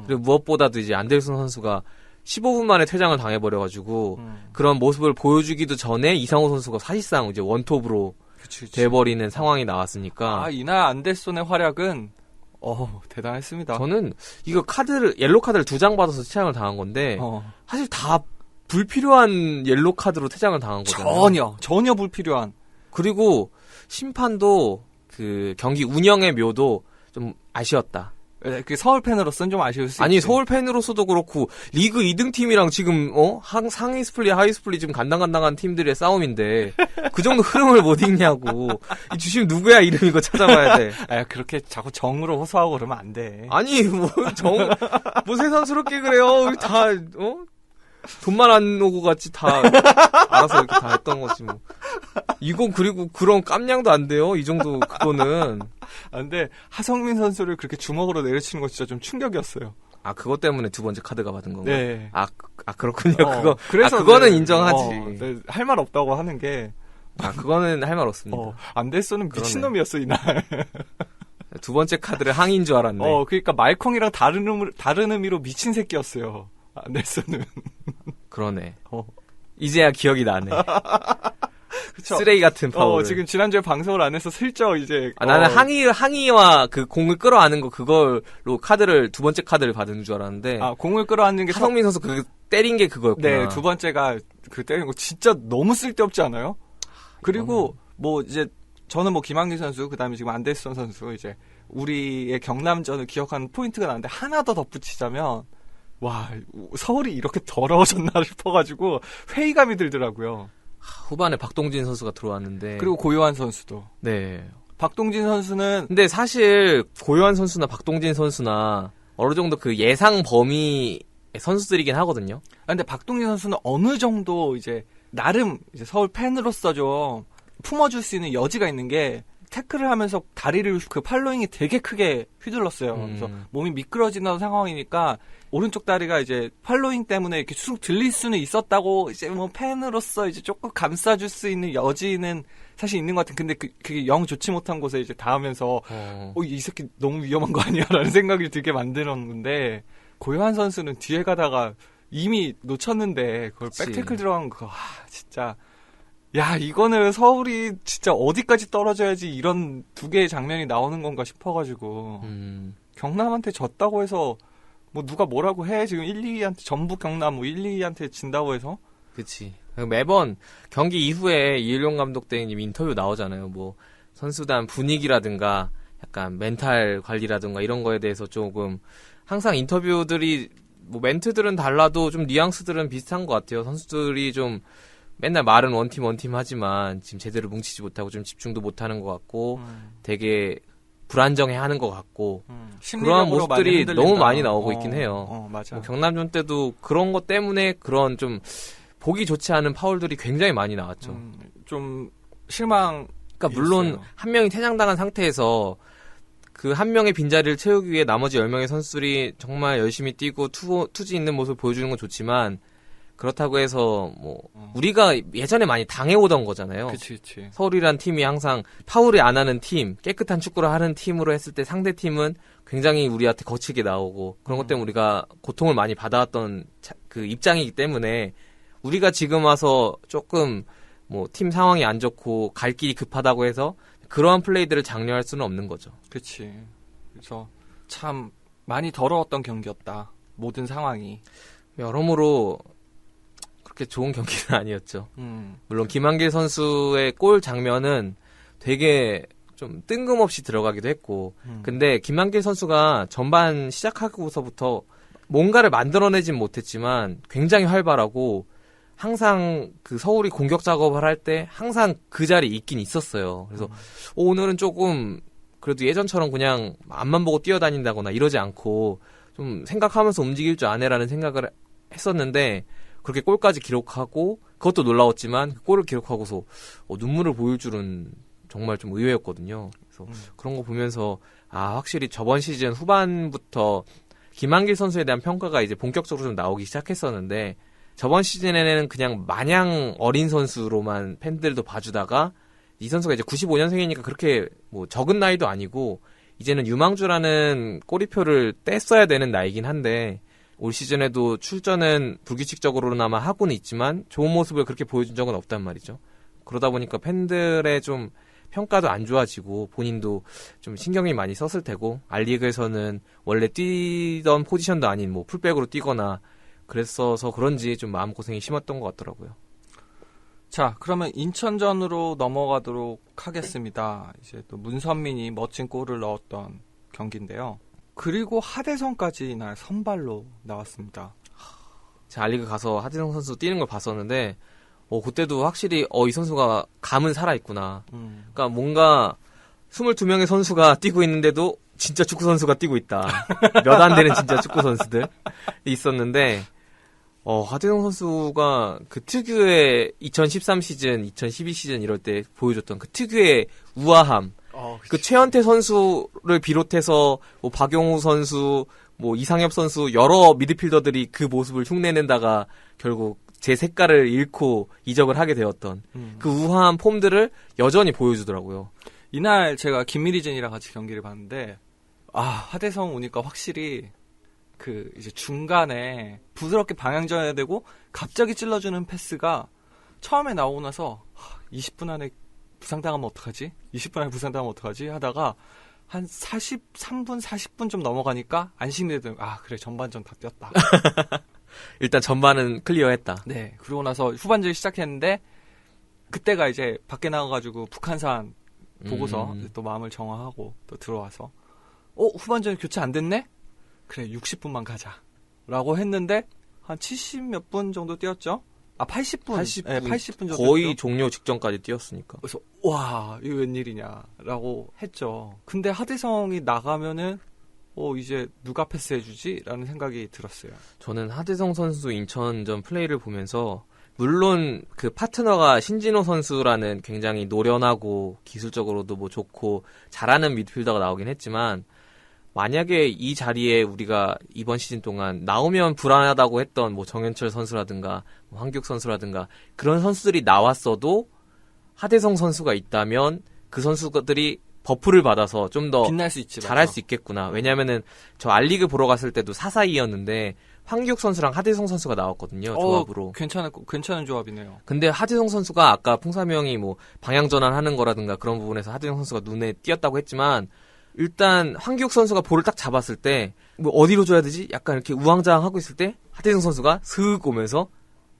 그리고 무엇보다도 이제 안델슨 선수가 15분 만에 퇴장을 당해버려가지고 그런 모습을 보여주기도 전에 이상호 선수가 사실상 이제 원톱으로 그치. 돼버리는 상황이 나왔으니까 이날 안델손의 활약은 대단했습니다. 저는 이거 옐로 카드를 2장 받아서 퇴장을 당한 건데 사실 다 불필요한 옐로 카드로 퇴장을 당한 거잖아요. 전혀 불필요한. 그리고 심판도 그 경기 운영의 묘도 좀 아쉬웠다. 그 서울 팬으로서는 좀 아쉬울 수 아니 있지. 서울 팬으로서도 그렇고 리그 2등 팀이랑 지금 상위 스플릿 하위 스플릿 지금 간당간당한 팀들의 싸움인데 그 정도 흐름을 못 읽냐고. 이 주심 누구야 이름 이거 찾아봐야 돼. 그렇게 자꾸 정으로 호소하고 그러면 안 돼. 아니 뭐 새삼스럽게 그래요. 다 돈만 안 오고 같이 다 알아서 이렇게 다 했던 거지 뭐. 이건 그리고 그런 깜냥도 안 돼요. 이 정도 그거는. 근데 하성민 선수를 그렇게 주먹으로 내려치는 거 진짜 좀 충격이었어요. 아 그것 때문에 두 번째 카드가 받은 건가? 네. 그렇군요. 그거. 그래서 그거는 인정하지. 네, 할 말 없다고 하는 게. 그거는 할 말 없습니다. 안데스는 미친놈이었어 이날. 두 번째 카드를 항인 줄 알았네. 그러니까 말콩이랑 다른 의미로 미친 새끼였어요. 안데스는. 그러네. 이제야 기억이 나네. 그쵸? 쓰레기 같은 파울. 지금 지난주에 방송을 안 해서 슬쩍 이제. 나는 항의와 그 공을 끌어안는 거 그걸로 두 번째 카드를 받은 줄 알았는데. 공을 끌어안는 게. 하성민 선수 때린 게 그거였구나. 네, 두 번째가 그 때린 거 진짜 너무 쓸데없지 않아요? 그리고 뭐 이제 저는 뭐 김한길 선수 그다음에 지금 안데스son 선수 이제 우리의 경남전을 기억하는 포인트가 나는데 하나 더 덧붙이자면 와 서울이 이렇게 더러워졌나 싶어가지고 회의감이 들더라고요. 후반에 박동진 선수가 들어왔는데 그리고 고요한 선수도. 네. 박동진 선수는 근데 사실 고요한 선수나 박동진 선수나 어느 정도 그 예상 범위의 선수들이긴 하거든요. 근데 박동진 선수는 어느 정도 이제 나름 이제 서울 팬으로서 좀 품어줄 수 있는 여지가 있는 게 태클을 하면서 다리를 그 팔로잉이 되게 크게 휘둘렀어요. 그래서 몸이 미끄러지는 상황이니까 오른쪽 다리가 이제 팔로잉 때문에 이렇게 쑥 들릴 수는 있었다고 이제 뭐 팬으로서 이제 조금 감싸줄 수 있는 여지는 사실 있는 것 같은. 근데 그게 영 좋지 못한 곳에 이제 닿으면서 이 새끼 너무 위험한 거 아니야라는 생각이 들게 만들었는데 고요한 선수는 뒤에 가다가 이미 놓쳤는데 그걸 백태클 들어간 거 진짜. 야, 이거는 서울이 진짜 어디까지 떨어져야지 이런 두 개의 장면이 나오는 건가 싶어가지고. 경남한테 졌다고 해서, 뭐 누가 뭐라고 해? 지금 1, 2위한테, 전북 경남 1, 2위한테 진다고 해서? 그치. 매번 경기 이후에 이일용 감독 대행님 인터뷰 나오잖아요. 뭐, 선수단 분위기라든가, 약간 멘탈 관리라든가 이런 거에 대해서 조금, 항상 인터뷰들이, 뭐 멘트들은 달라도 좀 뉘앙스들은 비슷한 것 같아요. 선수들이 좀, 맨날 말은 원팀 하지만 지금 제대로 뭉치지 못하고 좀 집중도 못하는 것 같고 되게 불안정해하는 것 같고 그러한 모습들이 너무 많이 나오고 있긴 해요. 맞아. 뭐 경남전 때도 그런 것 때문에 그런 좀 보기 좋지 않은 파울들이 굉장히 많이 나왔죠. 좀 실망. 그러니까 물론 한 명이 퇴장당한 상태에서 그 한 명의 빈자리를 채우기 위해 나머지 10명의 선수들이 정말 열심히 뛰고 투지 있는 모습을 보여주는 건 좋지만 그렇다고 해서 뭐 우리가 예전에 많이 당해오던 거잖아요. 그치. 서울이란 팀이 항상 파울이 안 하는 팀, 깨끗한 축구를 하는 팀으로 했을 때 상대 팀은 굉장히 우리한테 거칠게 나오고 그런 것 때문에 우리가 고통을 많이 받아왔던 그 입장이기 때문에 우리가 지금 와서 조금 뭐 팀 상황이 안 좋고 갈 길이 급하다고 해서 그러한 플레이들을 장려할 수는 없는 거죠. 그치. 그래서 참 많이 더러웠던 경기였다. 모든 상황이. 여러모로 그렇게 좋은 경기는 아니었죠. 물론 김한길 선수의 골 장면은 되게 좀 뜬금없이 들어가기도 했고 근데 김한길 선수가 전반 시작하고서부터 뭔가를 만들어내진 못했지만 굉장히 활발하고 항상 그 서울이 공격 작업을 할 때 항상 그 자리에 있긴 있었어요. 그래서 오늘은 조금 그래도 예전처럼 그냥 앞만 보고 뛰어다닌다거나 이러지 않고 좀 생각하면서 움직일 줄 아네라는 생각을 했었는데 그렇게 골까지 기록하고 그것도 놀라웠지만 그 골을 기록하고서 눈물을 보일 줄은 정말 좀 의외였거든요. 그래서 그런 거 보면서 확실히 저번 시즌 후반부터 김한길 선수에 대한 평가가 이제 본격적으로 좀 나오기 시작했었는데 저번 시즌에는 그냥 마냥 어린 선수로만 팬들도 봐주다가 이 선수가 이제 95년생이니까 그렇게 뭐 적은 나이도 아니고 이제는 유망주라는 꼬리표를 뗐어야 되는 나이긴 한데 올 시즌에도 출전은 불규칙적으로나마 하고는 있지만 좋은 모습을 그렇게 보여준 적은 없단 말이죠. 그러다 보니까 팬들의 좀 평가도 안 좋아지고 본인도 좀 신경이 많이 썼을 테고 알리그에서는 원래 뛰던 포지션도 아닌 뭐 풀백으로 뛰거나 그랬어서 그런지 좀 마음고생이 심했던 것 같더라고요. 자, 그러면 인천전으로 넘어가도록 하겠습니다. 이제 또 문선민이 멋진 골을 넣었던 경기인데요. 그리고 하대성까지 이날 선발로 나왔습니다. 제가 알리그 가서 하대성 선수 뛰는 걸 봤었는데 그때도 확실히 이 선수가 감은 살아있구나. 그러니까 뭔가 22명의 선수가 뛰고 있는데도 진짜 축구 선수가 뛰고 있다. 몇 안 되는 진짜 축구 선수들 있었는데 하대성 선수가 그 특유의 2013 시즌, 2012 시즌 이럴 때 보여줬던 그 특유의 우아함. 그 최현태 선수를 비롯해서 뭐 박용우 선수, 뭐 이상엽 선수 여러 미드필더들이 그 모습을 흉내낸다가 결국 제 색깔을 잃고 이적을 하게 되었던 그 우아한 폼들을 여전히 보여주더라고요. 이날 제가 김미리진이랑 같이 경기를 봤는데 하대성 오니까 확실히 그 이제 중간에 부드럽게 방향 전해야 되고 갑자기 찔러주는 패스가 처음에 나오고 나서 20분 안에 부상당하면 어떡하지? 20분 안에 부상당하면 어떡하지? 하다가 한 43분, 40분 좀 넘어가니까 안심이 되더니 그래 전반전 다 뛰었다. 일단 전반은 클리어했다. 네. 그러고 나서 후반전이 시작했는데 그때가 이제 밖에 나가가지고 북한산 보고서 또 마음을 정화하고 또 들어와서 후반전에 교체 안 됐네? 그래 60분만 가자 라고 했는데 한 70 몇 분 정도 뛰었죠? 80분. 80분. 네, 80분 정도 거의 뛰었죠? 종료 직전까지 뛰었으니까. 그래서 와 이거 웬일이냐라고 했죠. 근데 하대성이 나가면은 이제 누가 패스해주지? 라는 생각이 들었어요. 저는 하대성 선수 인천전 플레이를 보면서 물론 그 파트너가 신진호 선수라는 굉장히 노련하고 기술적으로도 뭐 좋고 잘하는 미드필더가 나오긴 했지만 만약에 이 자리에 우리가 이번 시즌 동안 나오면 불안하다고 했던 뭐 정현철 선수라든가 뭐 황규혁 선수라든가 그런 선수들이 나왔어도 하대성 선수가 있다면 그 선수들이 버프를 받아서 좀 더 빛날 수 있지, 잘할 맞아. 수 있겠구나. 왜냐면은 저 알리그 보러 갔을 때도 4-4-2였는데 황규혁 선수랑 하대성 선수가 나왔거든요. 조합으로. 괜찮은 조합이네요. 근데 하대성 선수가 아까 풍삼이 형이 뭐 방향 전환하는 거라든가 그런 부분에서 하대성 선수가 눈에 띄었다고 했지만 일단 황규혁 선수가 볼을 딱 잡았을 때 뭐 어디로 줘야 되지? 약간 이렇게 우왕좌왕하고 있을 때 하대성 선수가 슥 오면서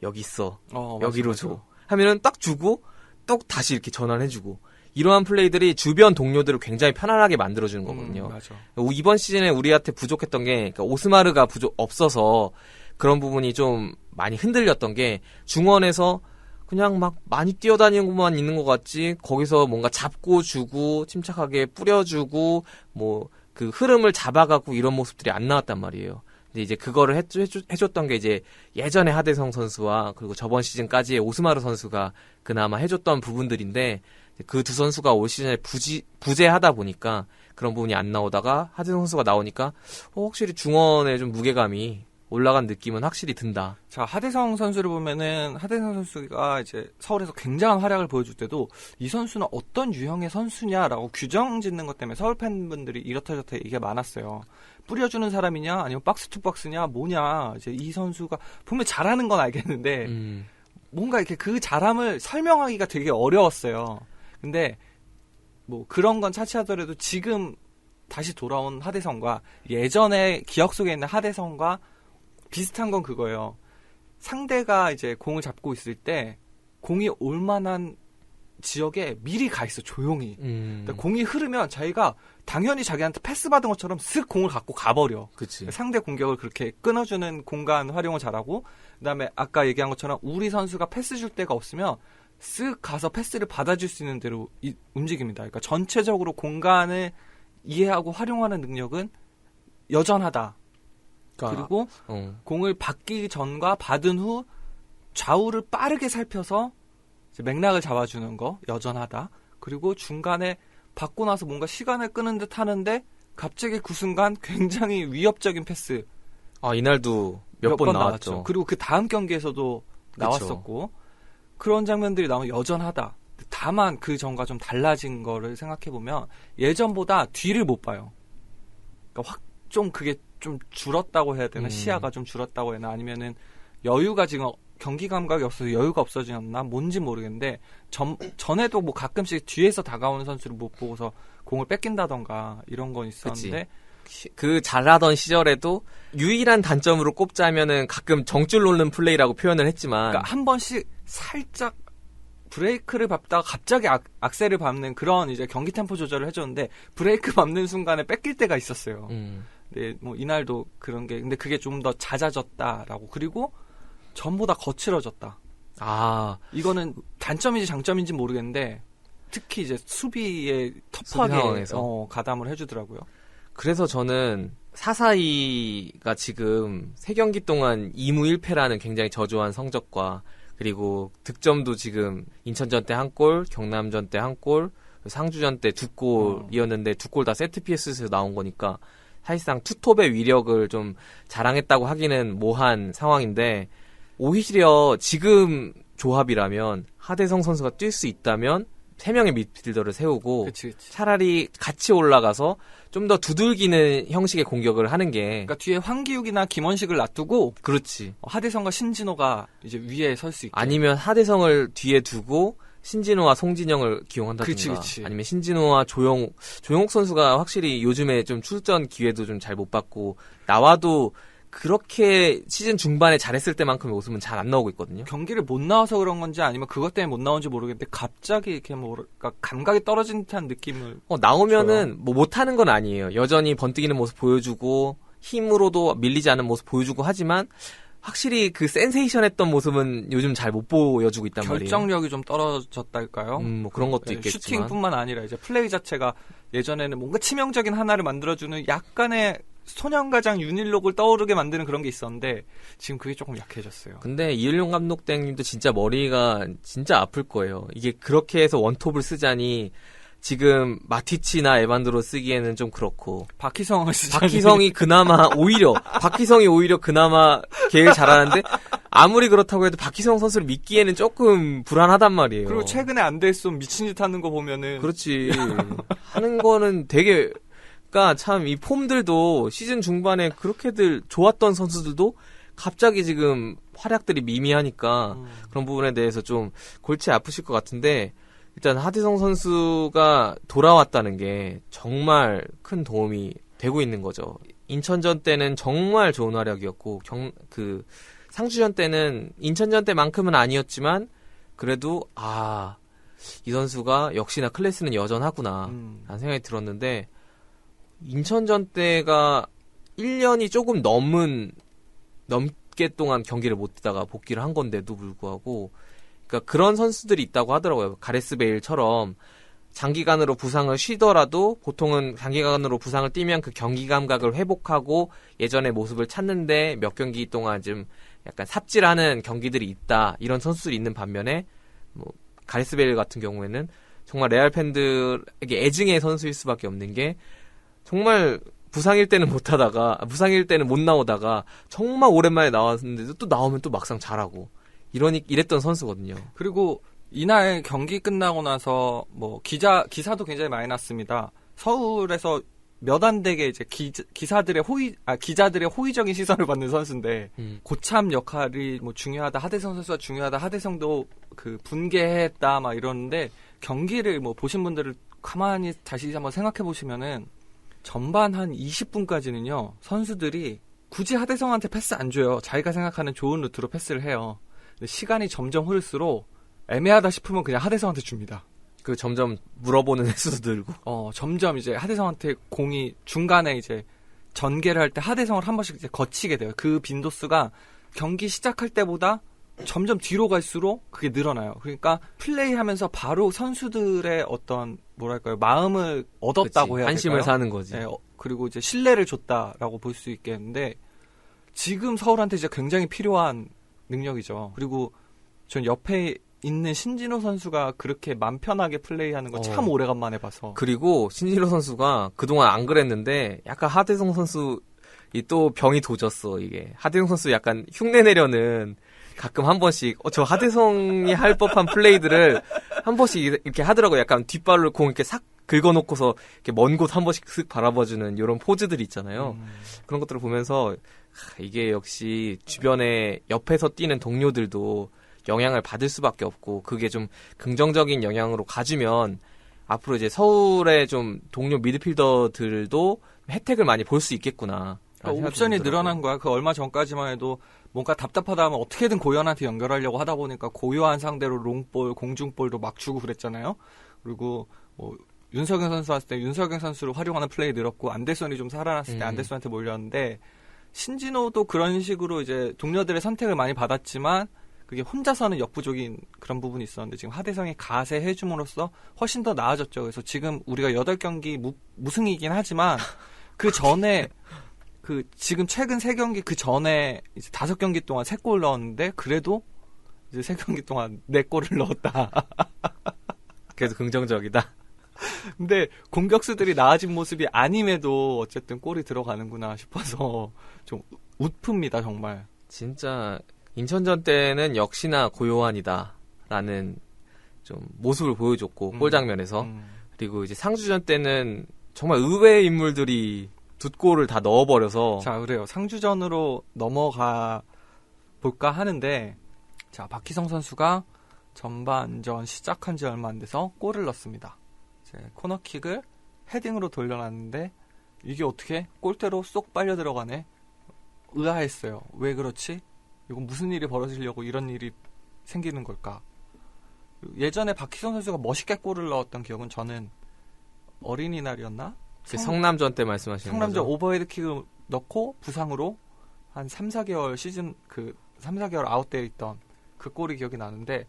여기 있어. 여기로 맞아. 줘. 하면은 딱 주고 또 다시 이렇게 전환해주고 이러한 플레이들이 주변 동료들을 굉장히 편안하게 만들어주는 거거든요. 맞아. 이번 시즌에 우리한테 부족했던 게 그러니까 오스마르가 없어서 그런 부분이 좀 많이 흔들렸던 게 중원에서 그냥 막 많이 뛰어다니는 것만 있는 것 같지 거기서 뭔가 잡고 주고 침착하게 뿌려주고 뭐 그 흐름을 잡아가고 이런 모습들이 안 나왔단 말이에요. 근데 이제 그거를 해줬던 게 이제 예전에 하대성 선수와 그리고 저번 시즌까지의 오스마르 선수가 그나마 해줬던 부분들인데 그 두 선수가 올 시즌에 부재하다 보니까 그런 부분이 안 나오다가 하대성 선수가 나오니까 확실히 중원에 좀 무게감이 올라간 느낌은 확실히 든다. 자, 하대성 선수를 보면은 하대성 선수가 이제 서울에서 굉장한 활약을 보여줄 때도 이 선수는 어떤 유형의 선수냐라고 규정 짓는 것 때문에 서울 팬분들이 이렇다 저렇다 이게 많았어요. 뿌려주는 사람이냐 아니면 박스 투 박스냐 뭐냐 이제 이 선수가 보면 잘하는 건 알겠는데 뭔가 이렇게 그 잘함을 설명하기가 되게 어려웠어요. 근데 뭐 그런 건 차치하더라도 지금 다시 돌아온 하대성과 예전에 기억 속에 있는 하대성과 비슷한 건 그거예요. 상대가 이제 공을 잡고 있을 때 공이 올 만한 지역에 미리 가 있어 조용히. 그러니까 공이 흐르면 자기가 당연히 자기한테 패스 받은 것처럼 슥 공을 갖고 가버려. 그치. 상대 공격을 그렇게 끊어주는 공간 활용을 잘하고 그다음에 아까 얘기한 것처럼 우리 선수가 패스 줄 데가 없으면 쓱 가서 패스를 받아줄 수 있는 대로 움직입니다. 그러니까 전체적으로 공간을 이해하고 활용하는 능력은 여전하다. 그리고 공을 받기 전과 받은 후 좌우를 빠르게 살펴서 이제 맥락을 잡아주는 거 여전하다. 그리고 중간에 받고 나서 뭔가 시간을 끄는 듯 하는데 갑자기 그 순간 굉장히 위협적인 패스. 이날도 몇 번 나왔죠. 그리고 그 다음 경기에서도 나왔었고 그런 장면들이 나오면 여전하다. 다만 그 전과 좀 달라진 거를 생각해보면 예전보다 뒤를 못 봐요. 그러니까 확 좀 그게 좀 줄었다고 해야 되나? 시야가 좀 줄었다고 해야 되나? 아니면은 여유가 지금 경기 감각이 없어서 여유가 없어졌나? 뭔지 모르겠는데 전에도 뭐 가끔씩 뒤에서 다가오는 선수를 못 보고서 공을 뺏긴다던가 이런 건 있었는데 그 잘하던 시절에도 유일한 단점으로 꼽자면은 가끔 정줄 놓는 플레이라고 표현을 했지만 그러니까 한 번씩 살짝 브레이크를 밟다가 갑자기 악셀을 밟는 그런 이제 경기 템포 조절을 해줬는데 브레이크 밟는 순간에 뺏길 때가 있었어요. 네, 뭐 이날도 그런 게 근데 그게 좀 더 잦아졌다라고 그리고 전보다 거칠어졌다. 아, 이거는 단점인지 장점인지 모르겠는데 특히 이제 수비에 수비 터프하게 상황에서. 가담을 해주더라고요. 그래서 저는 사사이가 지금 3경기 동안 2무 1패라는 굉장히 저조한 성적과 그리고 득점도 지금 인천전 때 1골, 경남전 때 1골, 상주전 때 2골이었는데 2골 다 세트피스에서 나온 거니까 사실상 투톱의 위력을 좀 자랑했다고 하기는 뭐한 상황인데 오히려 지금 조합이라면 하대성 선수가 뛸 수 있다면 3명의 미드필더를 세우고 그치. 차라리 같이 올라가서 좀 더 두들기는 형식의 공격을 하는 게 그러니까 뒤에 황기욱이나 김원식을 놔두고 그렇지. 하대성과 신진호가 이제 위에 설 수 있게. 아니면 하대성을 뒤에 두고 신진호와 송진영을 기용한다든가 그치. 아니면 신진호와 조용욱 선수가 확실히 요즘에 좀 출전 기회도 좀 잘 못 받고 나와도 그렇게 시즌 중반에 잘했을 때만큼의 모습은 잘 안 나오고 있거든요. 경기를 못 나와서 그런 건지 아니면 그것 때문에 못 나온지 모르겠는데 갑자기 이렇게 뭐랄까 감각이 떨어진 듯한 느낌을 나오면은 뭐 못하는 건 아니에요. 여전히 번뜩이는 모습 보여주고 힘으로도 밀리지 않은 모습 보여주고 하지만 확실히 그 센세이션했던 모습은 요즘 잘 못 보여주고 있단 말이에요. 결정력이 좀 떨어졌달까요? 뭐 그런 것도 네, 있겠지만 슈팅뿐만 아니라 이제 플레이 자체가 예전에는 뭔가 치명적인 하나를 만들어주는 약간의 소년가장 윤일록을 떠오르게 만드는 그런 게 있었는데 지금 그게 조금 약해졌어요. 근데 이일용 감독 땡님도 진짜 머리가 진짜 아플 거예요. 이게 그렇게 해서 원톱을 쓰자니 지금 마티치나 에반드로 쓰기에는 좀 그렇고 박희성을 쓰자니 박희성이 오히려 그나마 계획 잘하는데 아무리 그렇다고 해도 박희성 선수를 믿기에는 조금 불안하단 말이에요. 그리고 최근에 안 됐으면 미친 짓 하는 거 보면은 그렇지. 하는 거는 되게 그러니까 참 이 폼들도 시즌 중반에 그렇게들 좋았던 선수들도 갑자기 지금 활약들이 미미하니까 그런 부분에 대해서 좀 골치 아프실 것 같은데 일단 하대성 선수가 돌아왔다는 게 정말 큰 도움이 되고 있는 거죠. 인천전 때는 정말 좋은 활약이었고 상주전 때는 인천전 때만큼은 아니었지만 그래도 이 선수가 역시나 클래스는 여전하구나 라는 생각이 들었는데 인천전 때가 1년이 조금 넘게 동안 경기를 못 뛰다가 복귀를 한 건데도 불구하고 그러니까 그런 선수들이 있다고 하더라고요. 가레스 베일처럼 장기간으로 부상을 쉬더라도 보통은 장기간으로 부상을 뛰면 그 경기 감각을 회복하고 예전의 모습을 찾는데 몇 경기 동안 좀 약간 삽질하는 경기들이 있다. 이런 선수들이 있는 반면에 뭐 가레스 베일 같은 경우에는 정말 레알 팬들에게 애증의 선수일 수밖에 없는 게 정말 부상일 때는 못 나오다가 정말 오랜만에 나왔는데도 또 나오면 또 막상 잘하고 이랬던 선수거든요. 그리고 이날 경기 끝나고 나서 뭐 기사도 굉장히 많이 났습니다. 서울에서 몇 안 되게 이제 기자들의 호의적인 시선을 받는 선수인데 고참 역할이 뭐 중요하다. 하대성 선수가 중요하다. 하대성도 그 분개했다 막 이러는데 경기를 뭐 보신 분들을 가만히 다시 한번 생각해 보시면은 전반 한 20분까지는요. 선수들이 굳이 하대성한테 패스 안 줘요. 자기가 생각하는 좋은 루트로 패스를 해요. 근데 시간이 점점 흐를수록 애매하다 싶으면 그냥 하대성한테 줍니다. 그 점점 물어보는 횟수도 늘고. 점점 이제 하대성한테 공이 중간에 이제 전개를 할 때 하대성을 한 번씩 이제 거치게 돼요. 그 빈도수가 경기 시작할 때보다 점점 뒤로 갈수록 그게 늘어나요. 그러니까 플레이하면서 바로 선수들의 어떤 뭐랄까요 마음을 얻었다고 해야 될까요? 한심을 사는 거지. 네, 그리고 이제 신뢰를 줬다라고 볼 수 있겠는데 지금 서울한테 이제 굉장히 필요한 능력이죠. 그리고 전 옆에 있는 신진호 선수가 그렇게 맘 편하게 플레이하는 거 참 오래간만에 봐서. 그리고 신진호 선수가 그동안 안 그랬는데 약간 하대성 선수 또 병이 도졌어 이게. 하대성 선수 약간 흉내 내려는 가끔 한 번씩 저 하대성이 할 법한 플레이들을 한 번씩 이렇게 하더라고요. 약간 뒷발로 공 이렇게 싹 긁어놓고서 이렇게 먼 곳 한 번씩 쓱 바라봐주는 이런 포즈들이 있잖아요. 그런 것들을 보면서 이게 역시 주변에 옆에서 뛰는 동료들도 영향을 받을 수밖에 없고 그게 좀 긍정적인 영향으로 가주면 앞으로 이제 서울의 좀 동료 미드필더들도 혜택을 많이 볼 수 있겠구나. 옵션이 늘어난 거야. 그 얼마 전까지만 해도 뭔가 답답하다 하면 어떻게든 고요한한테 연결하려고 하다 보니까 고요한 상대로 롱볼, 공중볼도 막 주고 그랬잖아요. 그리고 뭐 윤석영 선수 왔을 때 윤석영 선수를 활용하는 플레이 늘었고 안데손이 좀 살아났을 때 안데손한테 몰렸는데 신진호도 그런 식으로 이제 동료들의 선택을 많이 받았지만 그게 혼자서는 역부족인 그런 부분이 있었는데 지금 하대성이 가세해줌으로써 훨씬 더 나아졌죠. 그래서 지금 우리가 8경기 무승이긴 하지만 그 전에 지금 최근 3경기 그 전에 이제 5경기 동안 3골 넣었는데 그래도 이제 3경기 동안 4골을 넣었다. 그래도 긍정적이다. 근데 공격수들이 나아진 모습이 아님에도 어쨌든 골이 들어가는구나 싶어서 좀 웃픕니다, 정말. 진짜 인천전 때는 역시나 고요한이다라는 좀 모습을 보여줬고 골 장면에서 그리고 이제 상주전 때는 정말 의외의 인물들이 2골을 다 넣어버려서 자, 그래요. 상주전으로 넘어가 볼까 하는데 자, 박희성 선수가 전반전 시작한 지 얼마 안 돼서 골을 넣습니다. 이제 코너킥을 헤딩으로 돌려놨는데 이게 어떻게 골대로 쏙 빨려 들어가네. 의아했어요. 왜 그렇지? 이건 무슨 일이 벌어지려고 이런 일이 생기는 걸까? 예전에 박희성 선수가 멋있게 골을 넣었던 기억은 저는 어린이날이었나? 성남전 때 말씀하시는 성남전 거죠? 오버헤드킥을 넣고 부상으로 한 3, 4개월 시즌 3, 4개월 아웃되어 있던 그 골이 기억이 나는데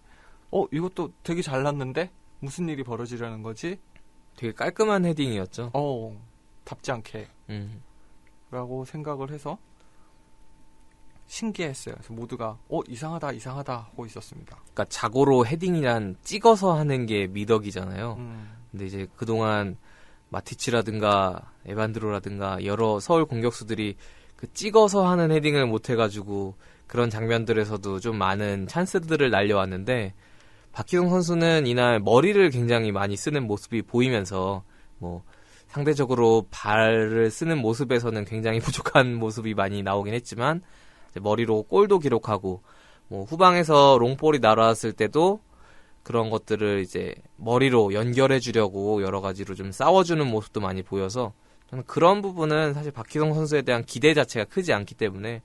이것도 되게 잘 났는데 무슨 일이 벌어지려는 거지? 되게 깔끔한 헤딩이었죠. 답지 않게 라고 생각을 해서 신기했어요. 그래서 모두가 이상하다 하고 있었습니다. 그러니까 자고로 헤딩이란 찍어서 하는 게 미덕이잖아요. 근데 이제 그동안 마티치라든가 에반드로라든가 여러 서울 공격수들이 그 찍어서 하는 헤딩을 못 해가지고 그런 장면들에서도 좀 많은 찬스들을 날려왔는데 박희성 선수는 이날 머리를 굉장히 많이 쓰는 모습이 보이면서 뭐 상대적으로 발을 쓰는 모습에서는 굉장히 부족한 모습이 많이 나오긴 했지만 이제 머리로 골도 기록하고 뭐 후방에서 롱볼이 날아왔을 때도 그런 것들을 이제 머리로 연결해 주려고 여러 가지로 좀 싸워주는 모습도 많이 보여서 저는 그런 부분은 사실 박희성 선수에 대한 기대 자체가 크지 않기 때문에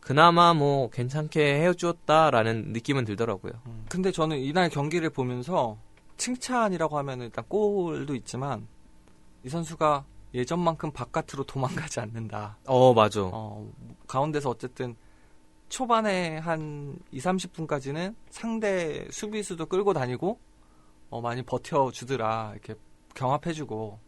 그나마 뭐 괜찮게 헤어주었다라는 느낌은 들더라고요. 근데 저는 이날 경기를 보면서 칭찬이라고 하면 일단 골도 있지만 이 선수가 예전만큼 바깥으로 도망가지 않는다. 맞아. 가운데서 어쨌든 초반에 한 2-30분까지는 상대 수비수도 끌고 다니고 많이 버텨주더라. 이렇게 경합해주고.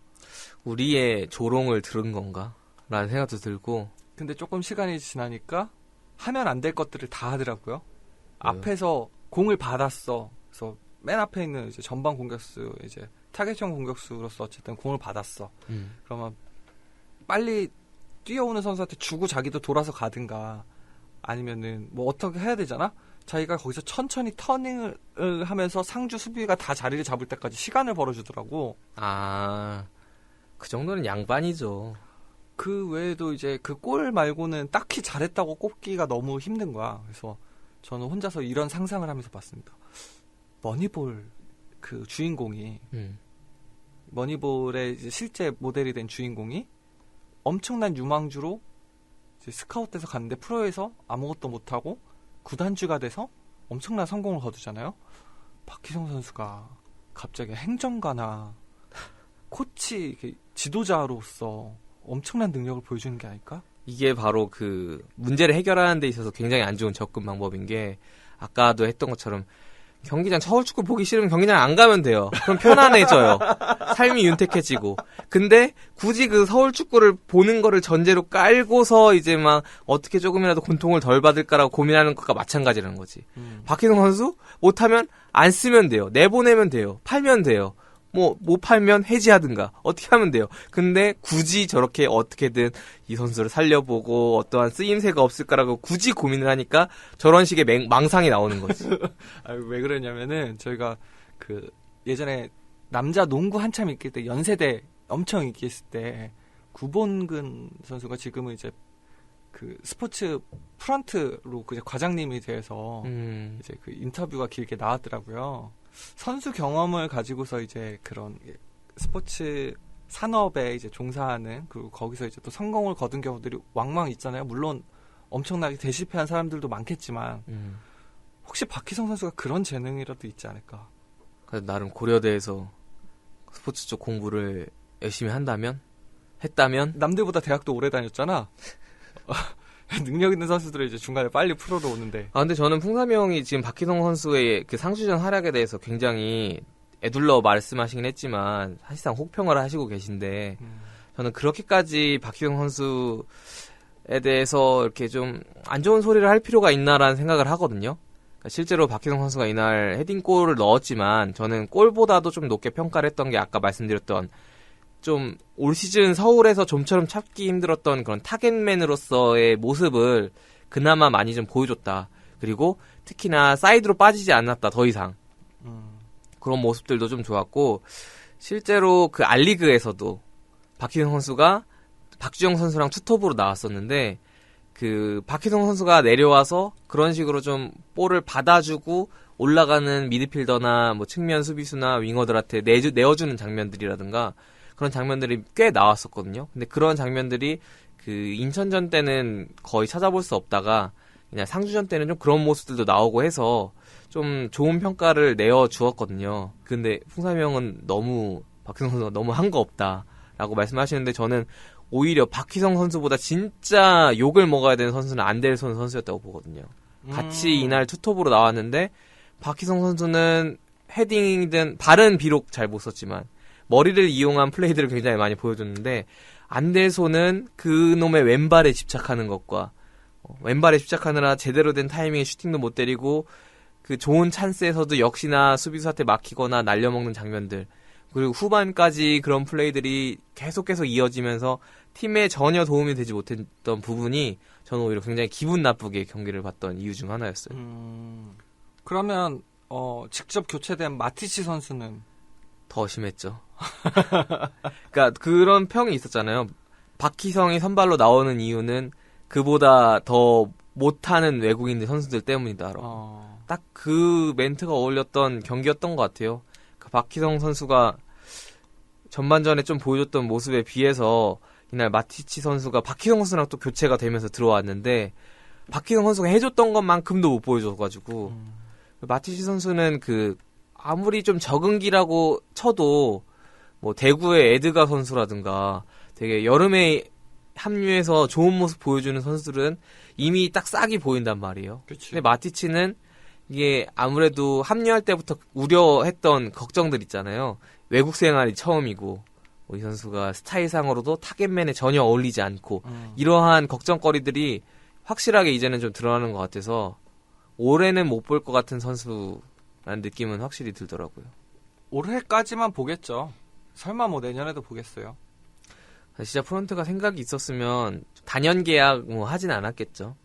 우리의 조롱을 들은 건가? 라는 생각도 들고. 근데 조금 시간이 지나니까 하면 안 될 것들을 다 하더라고요. 앞에서 공을 받았어. 그래서 맨 앞에 있는 이제 전방 공격수, 이제 타겟형 공격수로서 어쨌든 공을 받았어. 그러면 빨리 뛰어오는 선수한테 주고 자기도 돌아서 가든가 아니면은 뭐 어떻게 해야 되잖아? 자기가 거기서 천천히 터닝을 하면서 상주 수비가 다 자리를 잡을 때까지 시간을 벌어주더라고. 그 정도는 양반이죠. 그 외에도 이제 그 골 말고는 딱히 잘했다고 꼽기가 너무 힘든 거야. 그래서 저는 혼자서 이런 상상을 하면서 봤습니다. 머니볼 그 주인공이 머니볼의 이제 실제 모델이 된 주인공이 엄청난 유망주로 이제 스카웃돼서 갔는데 프로에서 아무것도 못하고 구단주가 돼서 엄청난 성공을 거두잖아요. 박희성 선수가 갑자기 행정가나 코치 지도자로서 엄청난 능력을 보여주는 게 아닐까? 이게 바로 그 문제를 해결하는 데 있어서 굉장히 안 좋은 접근 방법인 게 아까도 했던 것처럼 경기장 서울축구 보기 싫으면 경기장 안 가면 돼요. 그럼 편안해져요. 삶이 윤택해지고. 근데 굳이 그 서울축구를 보는 거를 전제로 깔고서 이제 막 어떻게 조금이라도 고통을 덜 받을까라고 고민하는 것과 마찬가지라는 거지. 박희성 선수 못하면 안 쓰면 돼요. 내보내면 돼요. 팔면 돼요. 못 팔면 해지하든가 어떻게 하면 돼요. 근데 굳이 저렇게 어떻게든 이 선수를 살려보고 어떠한 쓰임새가 없을까라고 굳이 고민을 하니까 저런 식의 망상이 나오는 거지. 왜 그러냐면은 저희가 그 예전에 남자 농구 한참 있을 때 연세대 엄청 인기 있을 때 구본근 선수가 지금은 이제 그 스포츠 프런트로 그 과장님이 돼서 이제 그 인터뷰가 길게 나왔더라고요. 선수 경험을 가지고서 이제 그런 스포츠 산업에 이제 종사하는 그리고 거기서 이제 또 성공을 거둔 경우들이 왕왕 있잖아요. 물론 엄청나게 대실패한 사람들도 많겠지만 혹시 박희성 선수가 그런 재능이라도 있지 않을까? 나름 고려대에서 스포츠 쪽 공부를 열심히 했다면 남들보다 대학도 오래 다녔잖아. 능력 있는 선수들은 이제 중간에 빨리 프로로 오는데. 근데 저는 풍삼이 형이 지금 박희성 선수의 그 상주전 활약에 대해서 굉장히 애둘러 말씀하시긴 했지만 사실상 혹평을 하시고 계신데 저는 그렇게까지 박희성 선수에 대해서 이렇게 좀 안 좋은 소리를 할 필요가 있나라는 생각을 하거든요. 그러니까 실제로 박희성 선수가 이날 헤딩골을 넣었지만 저는 골보다도 좀 높게 평가를 했던 게 아까 말씀드렸던 좀 올 시즌 서울에서 좀처럼 찾기 힘들었던 그런 타겟맨으로서의 모습을 그나마 많이 좀 보여줬다. 그리고 특히나 사이드로 빠지지 않았다. 더 이상. 그런 모습들도 좀 좋았고 실제로 그 알리그에서도 박희성 선수가 박주영 선수랑 투톱으로 나왔었는데 그 박희성 선수가 내려와서 그런 식으로 좀 볼을 받아주고 올라가는 미드필더나 뭐 측면 수비수나 윙어들한테 내어주는 장면들이라든가 그런 장면들이 꽤 나왔었거든요. 근데 그런 장면들이 그 인천전 때는 거의 찾아볼 수 없다가 그냥 상주전 때는 좀 그런 모습들도 나오고 해서 좀 좋은 평가를 내어주었거든요. 근데 풍삼이 형은 박희성 선수가 너무 한 거 없다라고 말씀하시는데 저는 오히려 박희성 선수보다 진짜 욕을 먹어야 되는 선수는 안델손 선수였다고 보거든요. 같이 이날 투톱으로 나왔는데 박희성 선수는 헤딩이든 발은 비록 잘 못 썼지만 머리를 이용한 플레이들을 굉장히 많이 보여줬는데 안델손은 그놈의 왼발에 집착하는 것과 왼발에 집착하느라 제대로 된 타이밍에 슈팅도 못 때리고 그 좋은 찬스에서도 역시나 수비수한테 막히거나 날려먹는 장면들 그리고 후반까지 그런 플레이들이 계속해서 이어지면서 팀에 전혀 도움이 되지 못했던 부분이 저는 오히려 굉장히 기분 나쁘게 경기를 봤던 이유 중 하나였어요. 그러면 직접 교체된 마티치 선수는 더 심했죠. 그러니까 그런 평이 있었잖아요. 박희성이 선발로 나오는 이유는 그보다 더 못하는 외국인 선수들 때문이다라고. 딱 그 멘트가 어울렸던 경기였던 것 같아요. 그 박희성 선수가 전반전에 좀 보여줬던 모습에 비해서 이날 마티치 선수가 박희성 선수랑 또 교체가 되면서 들어왔는데 박희성 선수가 해줬던 것만큼도 못 보여줘가지고 마티치 선수는 그 아무리 좀 적응기라고 쳐도 뭐 대구의 에드가 선수라든가 되게 여름에 합류해서 좋은 모습 보여주는 선수들은 이미 딱 싹이 보인단 말이에요. 그치. 근데 마티치는 이게 아무래도 합류할 때부터 우려했던 걱정들 있잖아요. 외국 생활이 처음이고 이 선수가 스타일상으로도 타겟맨에 전혀 어울리지 않고 이러한 걱정거리들이 확실하게 이제는 좀 드러나는 것 같아서 올해는 못 볼 것 같은 선수라는 느낌은 확실히 들더라고요. 올해까지만 보겠죠. 설마 뭐 내년에도 보겠어요. 진짜 프론트가 생각이 있었으면 단연 계약 뭐 하진 않았겠죠.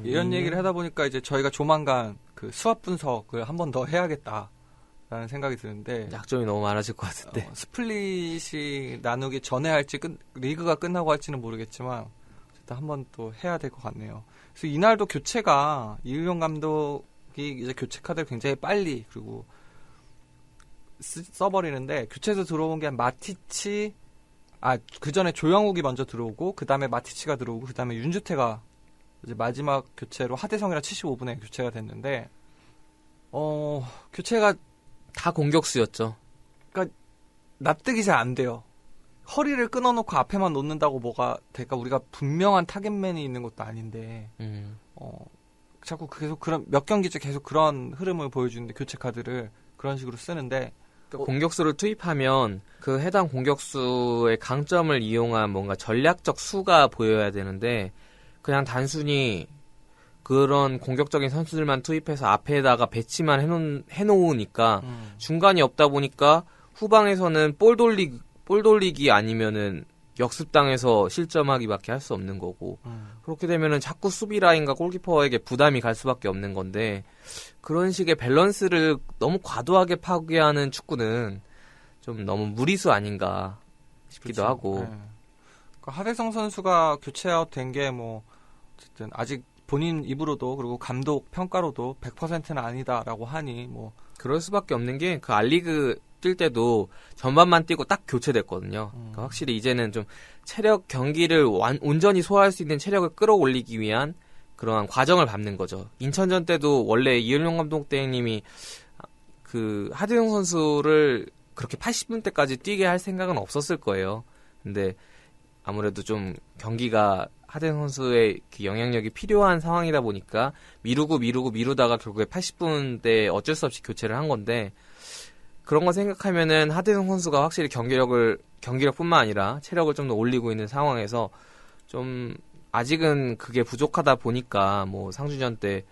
이런 얘기를 하다 보니까 이제 저희가 조만간 그 수합 분석을 한 번 더 해야겠다라는 생각이 드는데 약점이 너무 많아질 것 같은데 스플릿이 나누기 전에 할지 리그가 끝나고 할지는 모르겠지만 일단 한 번 또 해야 될 것 같네요. 그래서 이날도 교체가 이윤용 감독이 이제 교체 카드를 굉장히 빨리 그리고 써버리는데 교체에서 들어온 게 마티치 그 전에 조영욱이 먼저 들어오고 그 다음에 마티치가 들어오고 그 다음에 윤주태가 이제 마지막 교체로 하대성이랑 75분에 교체가 됐는데 교체가 다 공격수였죠. 그러니까 납득이 잘 안 돼요. 허리를 끊어놓고 앞에만 놓는다고 뭐가 될까? 우리가 분명한 타겟맨이 있는 것도 아닌데 자꾸 계속 그런 몇 경기째 계속 그런 흐름을 보여주는데 교체 카드를 그런 식으로 쓰는데 공격수를 투입하면 그 해당 공격수의 강점을 이용한 뭔가 전략적 수가 보여야 되는데 그냥 단순히 그런 공격적인 선수들만 투입해서 앞에다가 배치만 해놓으니까 중간이 없다 보니까 후방에서는 볼 돌리기 아니면은 역습당해서 실점하기밖에 할 수 없는 거고 그렇게 되면은 자꾸 수비 라인과 골키퍼에게 부담이 갈 수밖에 없는 건데 그런 식의 밸런스를 너무 과도하게 파괴하는 축구는 좀 너무 무리수 아닌가 싶기도 그렇죠. 하고 네. 그러니까 하대성 선수가 교체아웃 된 게 뭐 어쨌든 아직 본인 입으로도 그리고 감독 평가로도 100%는 아니다라고 하니 뭐 그럴 수밖에 없는 게 그 알리그 뛸 때도 전반만 뛰고 딱 교체됐거든요. 그러니까 확실히 이제는 좀 체력 경기를 온전히 소화할 수 있는 체력을 끌어올리기 위한 그러한 과정을 밟는 거죠. 인천전 때도 원래 이은용 감독 대행님이 그 하대성 선수를 그렇게 80분대까지 뛰게 할 생각은 없었을 거예요. 근데 아무래도 좀 경기가 하대성 선수의 그 영향력이 필요한 상황이다 보니까 미루다가 결국에 80분대 어쩔 수 없이 교체를 한 건데, 그런 거 생각하면은 하대성 선수가 확실히 경기력뿐만 아니라 체력을 좀 더 올리고 있는 상황에서 좀 아직은 그게 부족하다 보니까 뭐 상주전 때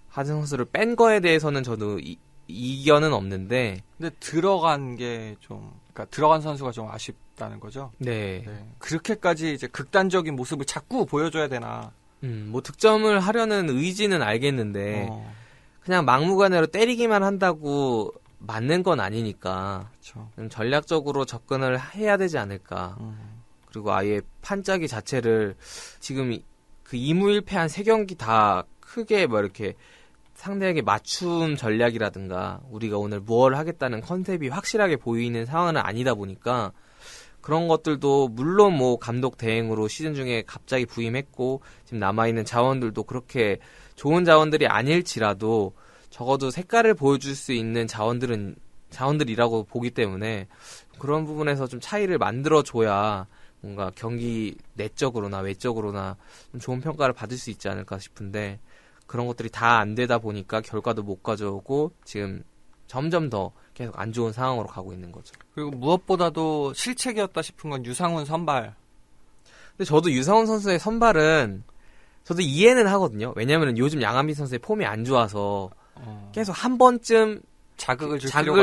하대성 선수를 뺀 거에 대해서는 저도 이견은 없는데, 근데 들어간 게 좀, 그러니까 들어간 선수가 좀 아쉽다는 거죠. 네. 그렇게까지 이제 극단적인 모습을 자꾸 보여줘야 되나. 뭐 득점을 하려는 의지는 알겠는데, 그냥 막무가내로 때리기만 한다고 맞는 건 아니니까, 그렇죠. 좀 전략적으로 접근을 해야 되지 않을까. 그리고 아예 판짜기 자체를 지금 그 2무 1패 한 3경기 다 크게 뭐 이렇게 상대에게 맞춤 전략이라든가 우리가 오늘 뭘 하겠다는 컨셉이 확실하게 보이는 상황은 아니다 보니까, 그런 것들도 물론 뭐 감독 대행으로 시즌 중에 갑자기 부임했고 지금 남아있는 자원들도 그렇게 좋은 자원들이 아닐지라도 적어도 색깔을 보여줄 수 있는 자원들이라고 보기 때문에, 그런 부분에서 좀 차이를 만들어줘야 뭔가 경기 내적으로나 외적으로나 좀 좋은 평가를 받을 수 있지 않을까 싶은데, 그런 것들이 다 안 되다 보니까 결과도 못 가져오고 지금 점점 더 계속 안 좋은 상황으로 가고 있는 거죠. 그리고 무엇보다도 실책이었다 싶은 건 유상훈 선발. 근데 저도 유상훈 선수의 선발은 저도 이해는 하거든요. 왜냐하면 요즘 양한비 선수의 폼이 안 좋아서 계속 한 번쯤 자극을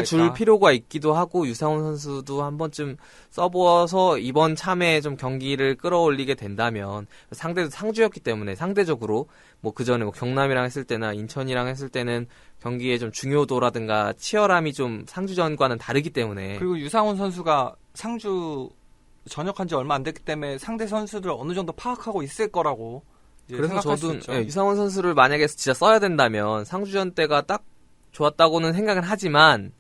줄 필요가 있기도 하고, 유상훈 선수도 한 번쯤 써보아서 이번 참에 좀 경기를 끌어올리게 된다면, 상대도 상주였기 때문에 상대적으로 뭐 그전에 뭐 경남이랑 했을 때나 인천이랑 했을 때는 경기의 좀 중요도라든가 치열함이 좀 상주전과는 다르기 때문에, 그리고 유상훈 선수가 상주 전역한 지 얼마 안 됐기 때문에 상대 선수들 어느 정도 파악하고 있을 거라고 그래서 저도 유상훈 선수를 만약에 진짜 써야 된다면 상주전 때가 딱 좋았다고는 생각은 하지만,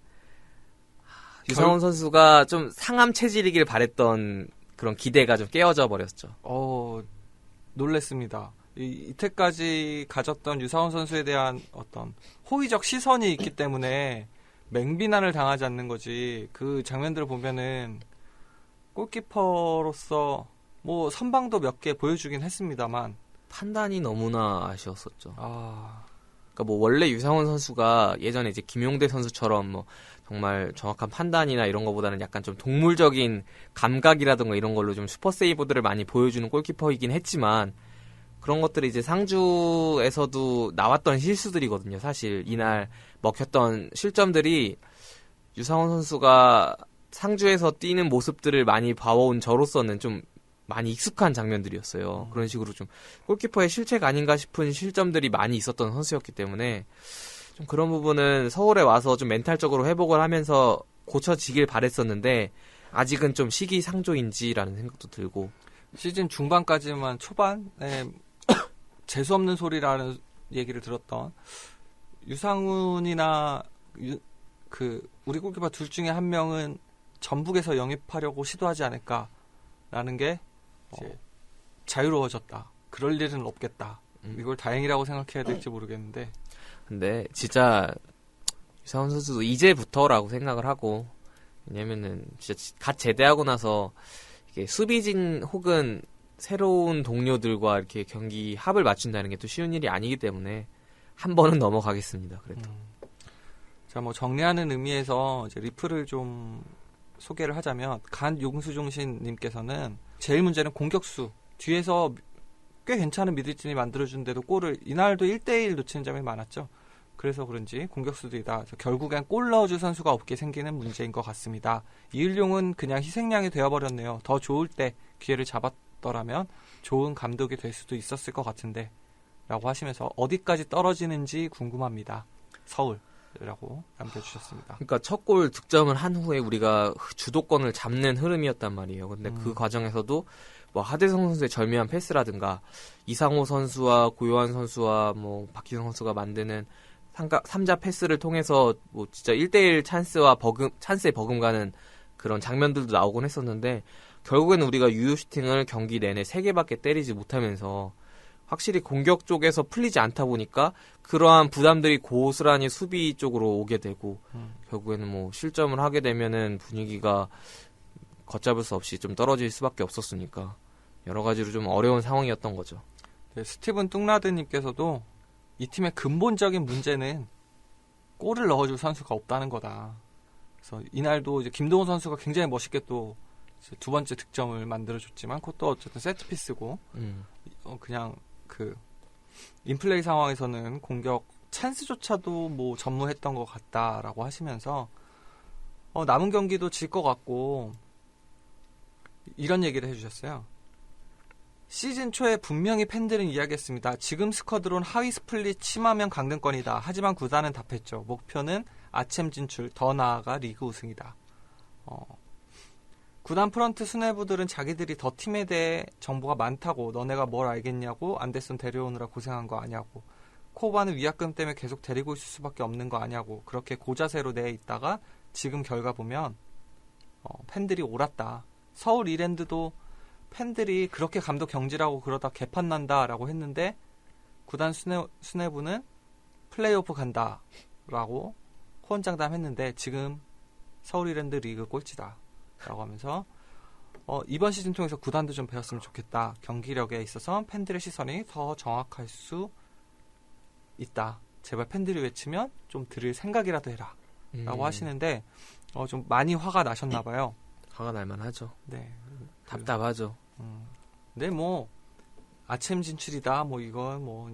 유상훈 선수가 좀 상암 체질이길 바랬던 그런 기대가 좀 깨어져 버렸죠. 놀랬습니다. 이때까지 가졌던 유상훈 선수에 대한 어떤 호의적 시선이 있기 때문에 맹비난을 당하지 않는 거지. 그 장면들을 보면은 골키퍼로서 뭐 선방도 몇 개 보여주긴 했습니다만 판단이 너무나 아쉬웠었죠. 그러니까 뭐 원래 유상훈 선수가 예전에 이제 김용대 선수처럼 뭐 정말 정확한 판단이나 이런 거보다는 약간 좀 동물적인 감각이라든가 이런 걸로 좀 슈퍼 세이브들을 많이 보여주는 골키퍼이긴 했지만, 그런 것들이 이제 상주에서도 나왔던 실수들이거든요. 사실 이날 먹혔던 실점들이 유상훈 선수가 상주에서 뛰는 모습들을 많이 봐온 저로서는 좀 많이 익숙한 장면들이었어요. 그런 식으로 좀 골키퍼의 실책 아닌가 싶은 실점들이 많이 있었던 선수였기 때문에, 좀 그런 부분은 서울에 와서 좀 멘탈적으로 회복을 하면서 고쳐지길 바랬었는데, 아직은 좀 시기상조인지라는 생각도 들고. 시즌 중반까지만 초반에 재수없는 소리라는 얘기를 들었던 유상훈이나 우리 골키퍼 둘 중에 한 명은 전북에서 영입하려고 시도하지 않을까라는 게 자유로워졌다. 그럴 일은 없겠다. 이걸 다행이라고 생각해야 될지 모르겠는데. 근데 진짜 유상훈 선수도 이제부터라고 생각을 하고, 왜냐면은 진짜 갓 제대하고 나서 이게 수비진 혹은 새로운 동료들과 이렇게 경기 합을 맞춘다는 게 또 쉬운 일이 아니기 때문에 한 번은 넘어가겠습니다. 그래도. 자, 뭐 정리하는 의미에서 이제 리플을 좀 소개를 하자면, 간 용수종신님께서는 제일 문제는 공격수. 뒤에서 꽤 괜찮은 미들진이 만들어주는데도 골을, 이날도 1대1 놓치는 점이 많았죠. 그래서 그런지 공격수들이다. 그래서 결국엔 골 넣어줄 선수가 없게 생기는 문제인 것 같습니다. 이을용은 그냥 희생양이 되어버렸네요. 더 좋을 때 기회를 잡았더라면 좋은 감독이 될 수도 있었을 것 같은데 라고 하시면서 어디까지 떨어지는지 궁금합니다. 서울이라고 남겨주셨습니다. 그러니까 첫 골 득점을 한 후에 우리가 주도권을 잡는 흐름이었단 말이에요. 근데 그 과정에서도 뭐 하대성 선수의 절묘한 패스라든가 이상호 선수와 고요한 선수와 뭐 박희성 선수가 만드는 3자 패스를 통해서 뭐 진짜 1대1 찬스에 버금가는 그런 장면들도 나오곤 했었는데, 결국에는 우리가 유효 슈팅을 경기 내내 3개밖에 때리지 못하면서 확실히 공격 쪽에서 풀리지 않다 보니까 그러한 부담들이 고스란히 수비 쪽으로 오게 되고 결국에는 뭐 실점을 하게 되면은 분위기가 걷잡을 수 없이 좀 떨어질 수밖에 없었으니까 여러 가지로 좀 어려운 상황이었던 거죠. 네, 스티븐 뚱라드님께서도 이 팀의 근본적인 문제는 골을 넣어줄 선수가 없다는 거다. 그래서 이날도 이제 김동훈 선수가 굉장히 멋있게 또 이제 두 번째 득점을 만들어줬지만 그것도 어쨌든 세트피스고 그냥 그 인플레이 상황에서는 공격 찬스조차도 뭐 전무했던 것 같다라고 하시면서 남은 경기도 질 것 같고 이런 얘기를 해주셨어요. 시즌 초에 분명히 팬들은 이야기했습니다. 지금 스쿼드론 하위 스플릿 심하면 강등권이다. 하지만 구단은 답했죠. 목표는 아챔 진출, 더 나아가 리그 우승이다. 구단 프런트 수뇌부들은 자기들이 더 팀에 대해 정보가 많다고 너네가 뭘 알겠냐고 안데슨 데려오느라 고생한 거 아냐고 코바는 위약금 때문에 계속 데리고 있을 수밖에 없는 거 아냐고 그렇게 고자세로 내 있다가 지금 결과 보면 팬들이 옳았다. 서울 이랜드도 팬들이 그렇게 감독 경질하고 그러다 개판 난다라고 했는데 구단 수뇌부는 플레이오프 간다라고 호언장담했는데 지금 서울 이랜드 리그 꼴찌다 라고 하면서 이번 시즌 통해서 구단도 좀 배웠으면 좋겠다. 경기력에 있어서 팬들의 시선이 더 정확할 수 있다. 제발 팬들이 외치면 좀 들을 생각이라도 해라 라고 하시는데 좀 많이 화가 나셨나 봐요. 화가 날만 하죠. 네. 답답하죠. 근데 뭐 아침 진출이다 뭐 이건 뭐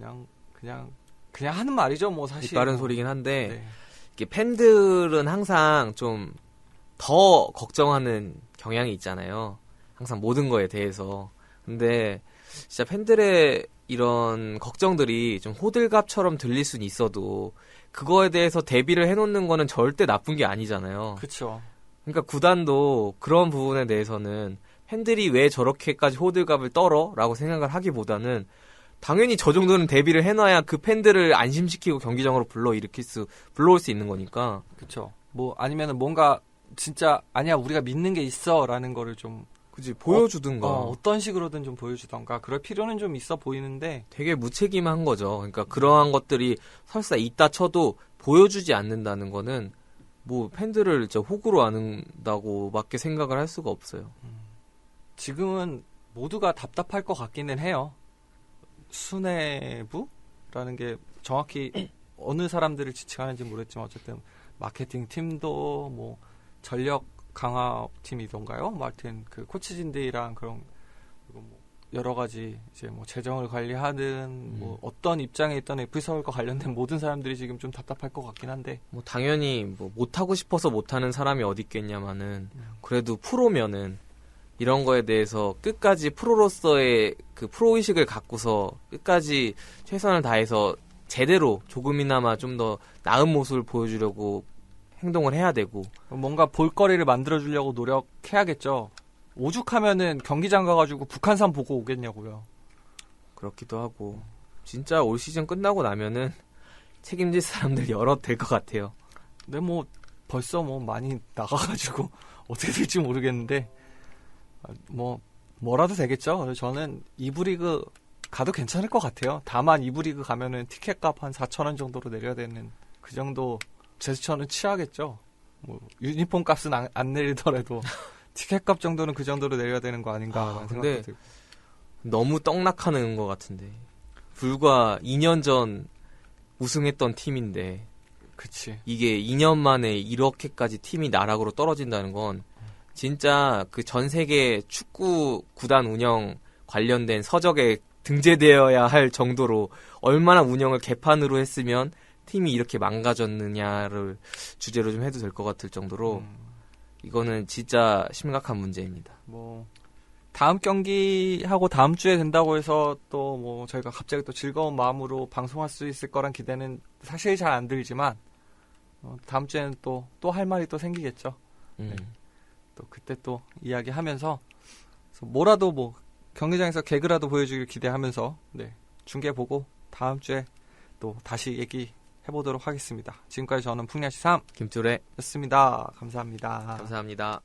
그냥 하는 말이죠 뭐 사실. 빠른 소리긴 한데 네. 이게 팬들은 항상 좀 더 걱정하는 경향이 있잖아요. 항상 모든 거에 대해서. 근데 진짜 팬들의 이런 걱정들이 좀 호들갑처럼 들릴 수는 있어도 그거에 대해서 대비를 해놓는 거는 절대 나쁜 게 아니잖아요. 그렇죠. 그러니까 구단도 그런 부분에 대해서는 팬들이 왜 저렇게까지 호들갑을 떨어? 라고 생각을 하기보다는 당연히 저 정도는 대비를 해놔야 그 팬들을 안심시키고 경기장으로 불러올 수 있는 거니까. 그렇죠. 뭐 아니면은 뭔가 진짜 아니야 우리가 믿는 게 있어라는 거를 좀 그치 보여주든가 어떤 식으로든 좀 보여주던가 그럴 필요는 좀 있어 보이는데 되게 무책임한 거죠. 그러니까 그러한 것들이 설사 있다 쳐도 보여주지 않는다는 거는 뭐 팬들을 진짜 호구로 안는다고밖에 생각을 할 수가 없어요. 지금은 모두가 답답할 것 같기는 해요. 수뇌부라는 게 정확히 어느 사람들을 지칭하는지 모르겠지만 어쨌든 마케팅 팀도 뭐 전력 강화 팀이던가요? 뭐 하여튼 그 코치진들이랑 그런 그리고 뭐 여러 가지 이제 뭐 재정을 관리하는 뭐 어떤 입장에 있던 F서울과 관련된 모든 사람들이 지금 좀 답답할 것 같긴 한데 뭐 당연히 뭐 못하고 싶어서 못하는 사람이 어디 있겠냐마는 그래도 프로면은 이런 거에 대해서 끝까지 프로로서의 그 프로의식을 갖고서 끝까지 최선을 다해서 제대로 조금이나마 좀 더 나은 모습을 보여주려고 행동을 해야 되고 뭔가 볼거리를 만들어주려고 노력해야겠죠. 오죽하면은 경기장 가가지고 북한산 보고 오겠냐고요. 그렇기도 하고 진짜 올 시즌 끝나고 나면은 책임질 사람들 여러 될 것 같아요. 근데 뭐 벌써 뭐 많이 나가가지고 어떻게 될지 모르겠는데 뭐라도 되겠죠. 저는 2부 리그 가도 괜찮을 것 같아요. 다만 2부 리그 가면은 티켓값 한 4,000원 정도로 내려야 되는 그 정도 제스처는 취하겠죠. 뭐 유니폼 값은 안 내리더라도 티켓값 정도는 그 정도로 내려야 되는 거 아닌가 근데 생각도 들고. 너무 떡락하는 것 같은데 불과 2년 전 우승했던 팀인데 그치. 이게 2년 만에 이렇게까지 팀이 나락으로 떨어진다는 건 진짜 그 전 세계 축구 구단 운영 관련된 서적에 등재되어야 할 정도로 얼마나 운영을 개판으로 했으면 팀이 이렇게 망가졌느냐를 주제로 좀 해도 될 것 같을 정도로 이거는 진짜 심각한 문제입니다. 뭐 다음 경기하고 다음 주에 된다고 해서 또 뭐 저희가 갑자기 또 즐거운 마음으로 방송할 수 있을 거란 기대는 사실 잘 안 들지만 다음 주에는 또 할 말이 또 생기겠죠. 네. 또 그때 또 이야기하면서 뭐라도 뭐 경기장에서 개그라도 보여주길 기대하면서 네, 중계 보고 다음 주에 또 다시 얘기해보도록 하겠습니다. 지금까지 저는 풍야시 3 김뚜레 였습니다. 감사합니다. 감사합니다.